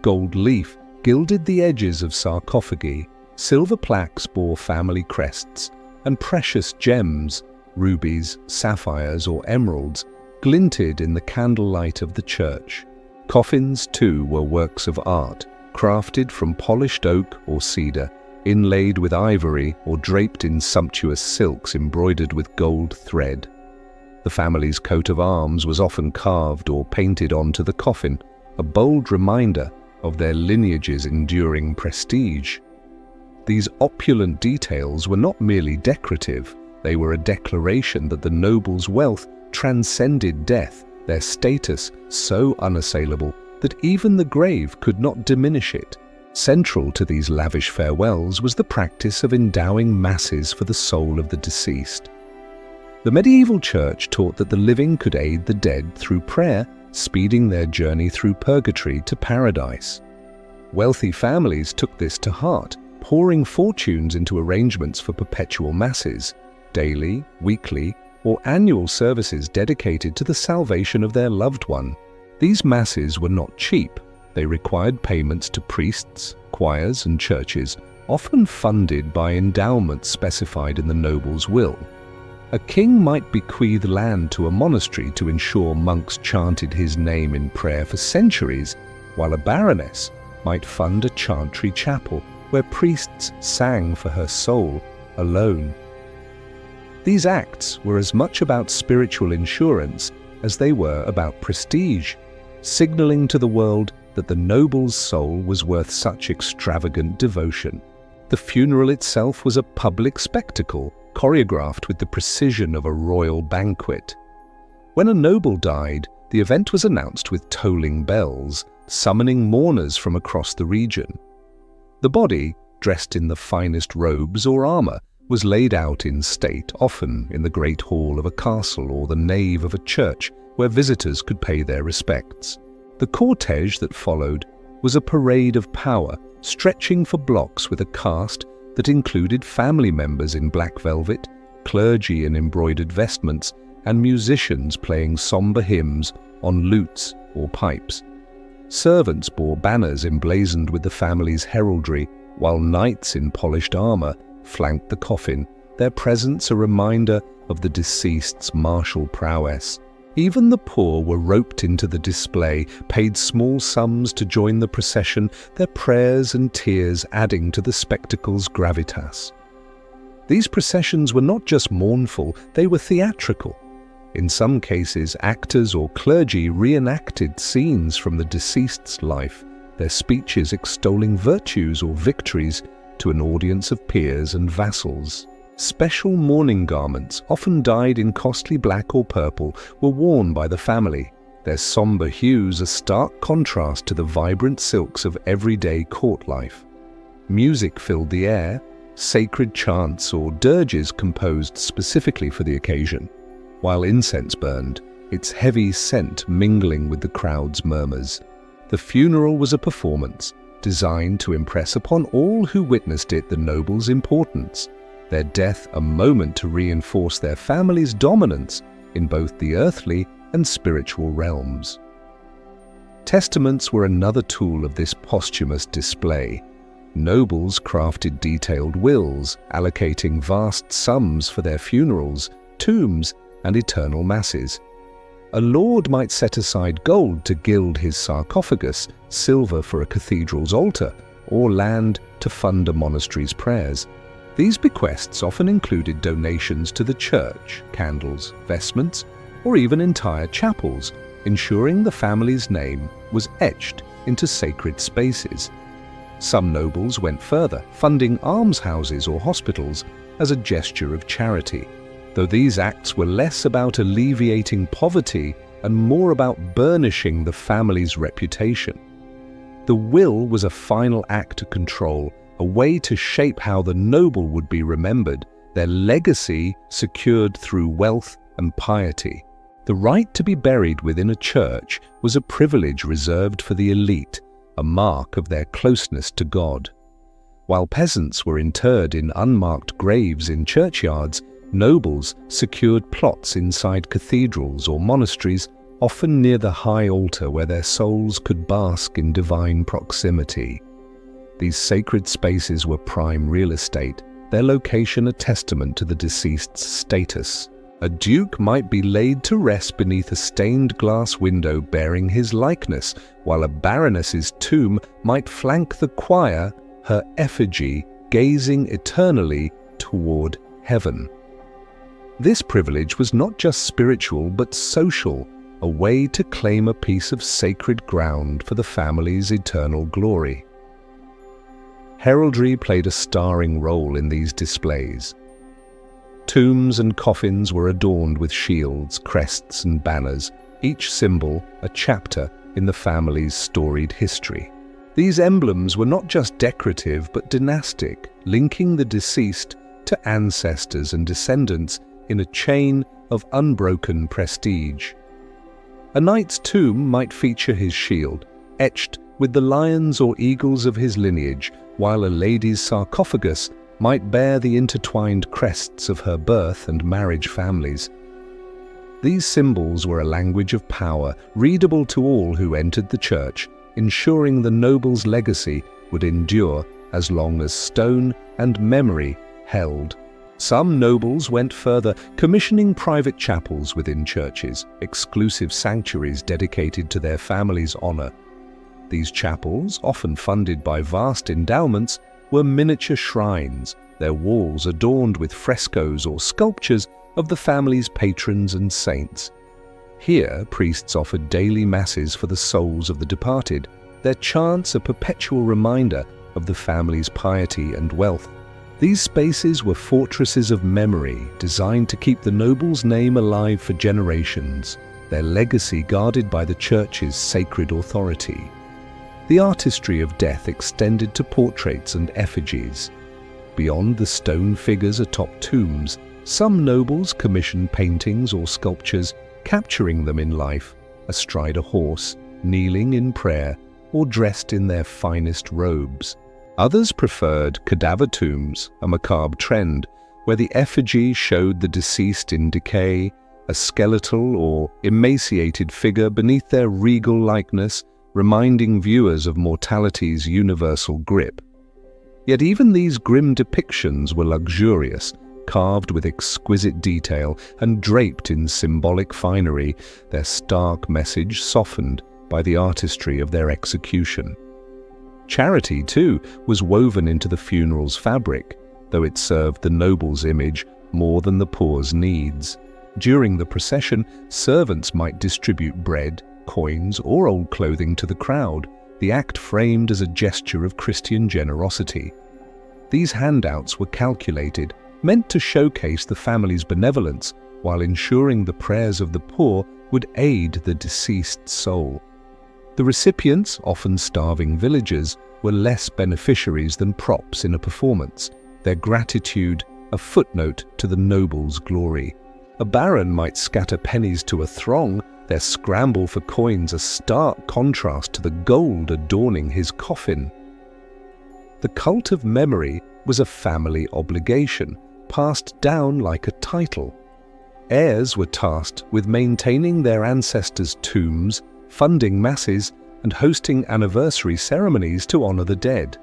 Gold leaf gilded the edges of sarcophagi, silver plaques bore family crests, and precious gems, rubies, sapphires, or emeralds, glinted in the candlelight of the church. Coffins, too, were works of art, crafted from polished oak or cedar, inlaid with ivory or draped in sumptuous silks embroidered with gold thread. The family's coat of arms was often carved or painted onto the coffin, a bold reminder of their lineage's enduring prestige. These opulent details were not merely decorative, they were a declaration that the nobles' wealth transcended death, their status so unassailable that even the grave could not diminish it. Central to these lavish farewells was the practice of endowing masses for the soul of the deceased. The medieval church taught that the living could aid the dead through prayer, speeding their journey through purgatory to paradise. Wealthy families took this to heart, pouring fortunes into arrangements for perpetual masses, daily, weekly, or annual services dedicated to the salvation of their loved one. These masses were not cheap. They required payments to priests, choirs, and churches, often funded by endowments specified in the noble's will. A king might bequeath land to a monastery to ensure monks chanted his name in prayer for centuries, while a baroness might fund a chantry chapel where priests sang for her soul alone. These acts were as much about spiritual insurance as they were about prestige, signaling to the world that the noble's soul was worth such extravagant devotion. The funeral itself was a public spectacle, choreographed with the precision of a royal banquet. When a noble died, the event was announced with tolling bells, summoning mourners from across the region. The body, dressed in the finest robes or armor, was laid out in state, often in the great hall of a castle or the nave of a church where visitors could pay their respects. The cortege that followed was a parade of power, stretching for blocks with a cast that included family members in black velvet, clergy in embroidered vestments, and musicians playing somber hymns on lutes or pipes. Servants bore banners emblazoned with the family's heraldry, while knights in polished armor flanked the coffin, their presence a reminder of the deceased's martial prowess. Even the poor were roped into the display, paid small sums to join the procession, their prayers and tears adding to the spectacle's gravitas. These processions were not just mournful, they were theatrical. In some cases, actors or clergy reenacted scenes from the deceased's life, their speeches extolling virtues or victories to an audience of peers and vassals. Special mourning garments, often dyed in costly black or purple, were worn by the family, their somber hues a stark contrast to the vibrant silks of everyday court life. Music filled the air, sacred chants or dirges composed specifically for the occasion, while incense burned, its heavy scent mingling with the crowd's murmurs. The funeral was a performance, designed to impress upon all who witnessed it the noble's importance, their death a moment to reinforce their family's dominance in both the earthly and spiritual realms. Testaments were another tool of this posthumous display. Nobles crafted detailed wills, allocating vast sums for their funerals, tombs, and eternal masses. A lord might set aside gold to gild his sarcophagus, silver for a cathedral's altar, or land to fund a monastery's prayers. These bequests often included donations to the church, candles, vestments, or even entire chapels, ensuring the family's name was etched into sacred spaces. Some nobles went further, funding almshouses or hospitals as a gesture of charity, though these acts were less about alleviating poverty and more about burnishing the family's reputation. The will was a final act of control, a way to shape how the noble would be remembered, their legacy secured through wealth and piety. The right to be buried within a church was a privilege reserved for the elite, a mark of their closeness to God. While peasants were interred in unmarked graves in churchyards, nobles secured plots inside cathedrals or monasteries, often near the high altar where their souls could bask in divine proximity. These sacred spaces were prime real estate, their location a testament to the deceased's status. A duke might be laid to rest beneath a stained glass window bearing his likeness, while a baroness's tomb might flank the choir, her effigy gazing eternally toward heaven. This privilege was not just spiritual but social, a way to claim a piece of sacred ground for the family's eternal glory. Heraldry played a starring role in these displays. Tombs and coffins were adorned with shields, crests, and banners, each symbol a chapter in the family's storied history. These emblems were not just decorative but dynastic, linking the deceased to ancestors and descendants in a chain of unbroken prestige. A knight's tomb might feature his shield, etched with the lions or eagles of his lineage, while a lady's sarcophagus might bear the intertwined crests of her birth and marriage families. These symbols were a language of power, readable to all who entered the church, ensuring the noble's legacy would endure as long as stone and memory held. Some nobles went further, commissioning private chapels within churches, exclusive sanctuaries dedicated to their family's honor. These chapels, often funded by vast endowments, were miniature shrines, their walls adorned with frescoes or sculptures of the family's patrons and saints. Here, priests offered daily masses for the souls of the departed, their chants a perpetual reminder of the family's piety and wealth. These spaces were fortresses of memory, designed to keep the noble's name alive for generations, their legacy guarded by the church's sacred authority. The artistry of death extended to portraits and effigies. Beyond the stone figures atop tombs, some nobles commissioned paintings or sculptures, capturing them in life, astride a horse, kneeling in prayer, or dressed in their finest robes. Others preferred cadaver tombs, a macabre trend, where the effigy showed the deceased in decay, a skeletal or emaciated figure beneath their regal likeness, reminding viewers of mortality's universal grip. Yet even these grim depictions were luxurious, carved with exquisite detail and draped in symbolic finery, their stark message softened by the artistry of their execution. Charity, too, was woven into the funeral's fabric, though it served the noble's image more than the poor's needs. During the procession, servants might distribute bread, coins, or old clothing to the crowd, the act framed as a gesture of Christian generosity. These handouts were calculated, meant to showcase the family's benevolence, while ensuring the prayers of the poor would aid the deceased soul. The recipients, often starving villagers, were less beneficiaries than props in a performance, their gratitude a footnote to the noble's glory. A baron might scatter pennies to a throng, their scramble for coins a stark contrast to the gold adorning his coffin. The cult of memory was a family obligation, passed down like a title. Heirs were tasked with maintaining their ancestors' tombs, funding masses, and hosting anniversary ceremonies to honor the dead.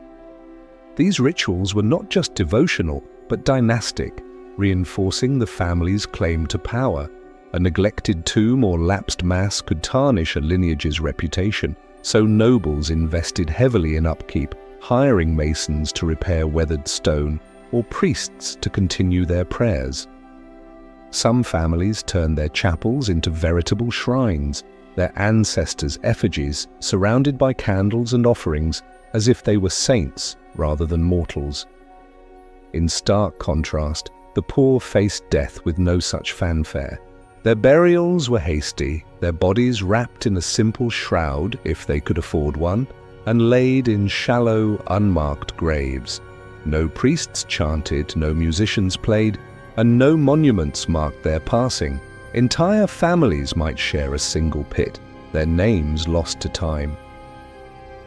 These rituals were not just devotional, but dynastic, reinforcing the family's claim to power. A neglected tomb or lapsed mass could tarnish a lineage's reputation, so nobles invested heavily in upkeep, hiring masons to repair weathered stone or priests to continue their prayers. Some families turned their chapels into veritable shrines, their ancestors' effigies surrounded by candles and offerings as if they were saints rather than mortals. In stark contrast, the poor faced death with no such fanfare. Their burials were hasty, their bodies wrapped in a simple shroud, if they could afford one, and laid in shallow, unmarked graves. No priests chanted, no musicians played, and no monuments marked their passing. Entire families might share a single pit, their names lost to time.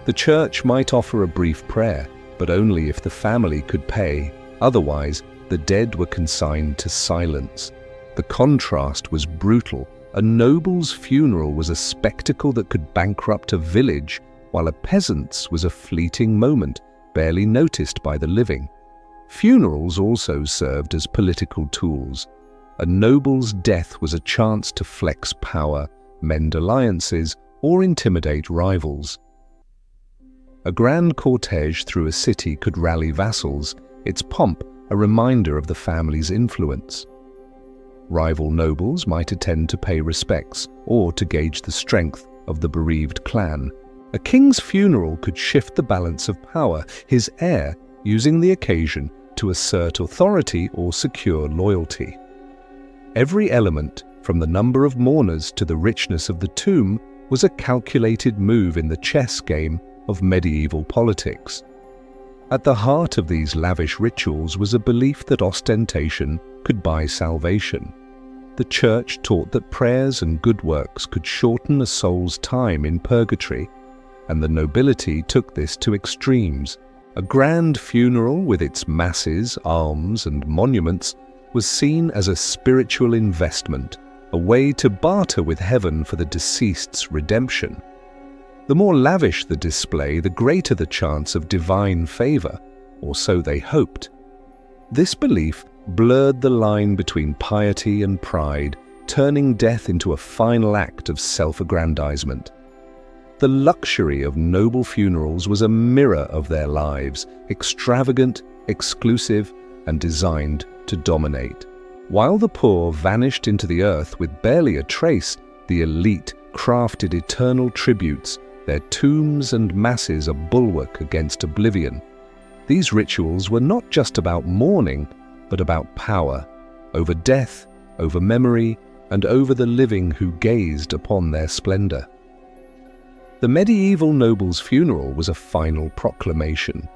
The church might offer a brief prayer, but only if the family could pay. Otherwise, the dead were consigned to silence. The contrast was brutal. A noble's funeral was a spectacle that could bankrupt a village, while a peasant's was a fleeting moment, barely noticed by the living. Funerals also served as political tools. A noble's death was a chance to flex power, mend alliances, or intimidate rivals. A grand cortege through a city could rally vassals, its pomp a reminder of the family's influence. Rival nobles might attend to pay respects or to gauge the strength of the bereaved clan. A king's funeral could shift the balance of power, his heir using the occasion to assert authority or secure loyalty. Every element, from the number of mourners to the richness of the tomb, was a calculated move in the chess game of medieval politics. At the heart of these lavish rituals was a belief that ostentation could buy salvation. The church taught that prayers and good works could shorten a soul's time in purgatory, and the nobility took this to extremes. A grand funeral with its masses, alms, and monuments was seen as a spiritual investment, a way to barter with heaven for the deceased's redemption. The more lavish the display, the greater the chance of divine favor, or so they hoped. This belief blurred the line between piety and pride, turning death into a final act of self-aggrandizement. The luxury of noble funerals was a mirror of their lives, extravagant, exclusive, and designed to dominate. While the poor vanished into the earth with barely a trace, the elite crafted eternal tributes, their tombs and masses a bulwark against oblivion. These rituals were not just about mourning, but about power, over death, over memory, and over the living who gazed upon their splendor. The medieval noble's funeral was a final proclamation.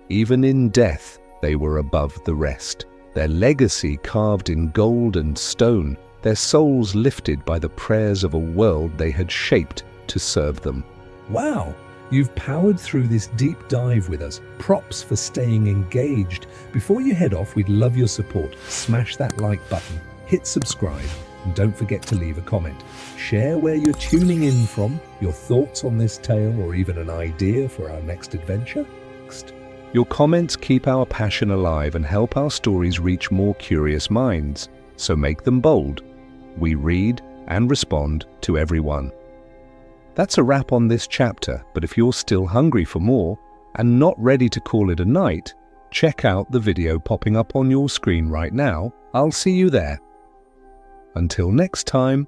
Even in death, they were above the rest, their legacy carved in gold and stone, their souls lifted by the prayers of a world they had shaped to serve them. Wow! You've powered through this deep dive with us. Props for staying engaged. Before you head off, we'd love your support. Smash that like button, hit subscribe, and don't forget to leave a comment. Share where you're tuning in from, your thoughts on this tale, or even an idea for our next adventure. Your comments keep our passion alive and help our stories reach more curious minds, so make them bold. We read and respond to everyone. That's a wrap on this chapter, but if you're still hungry for more and not ready to call it a night, check out the video popping up on your screen right now. I'll see you there. Until next time.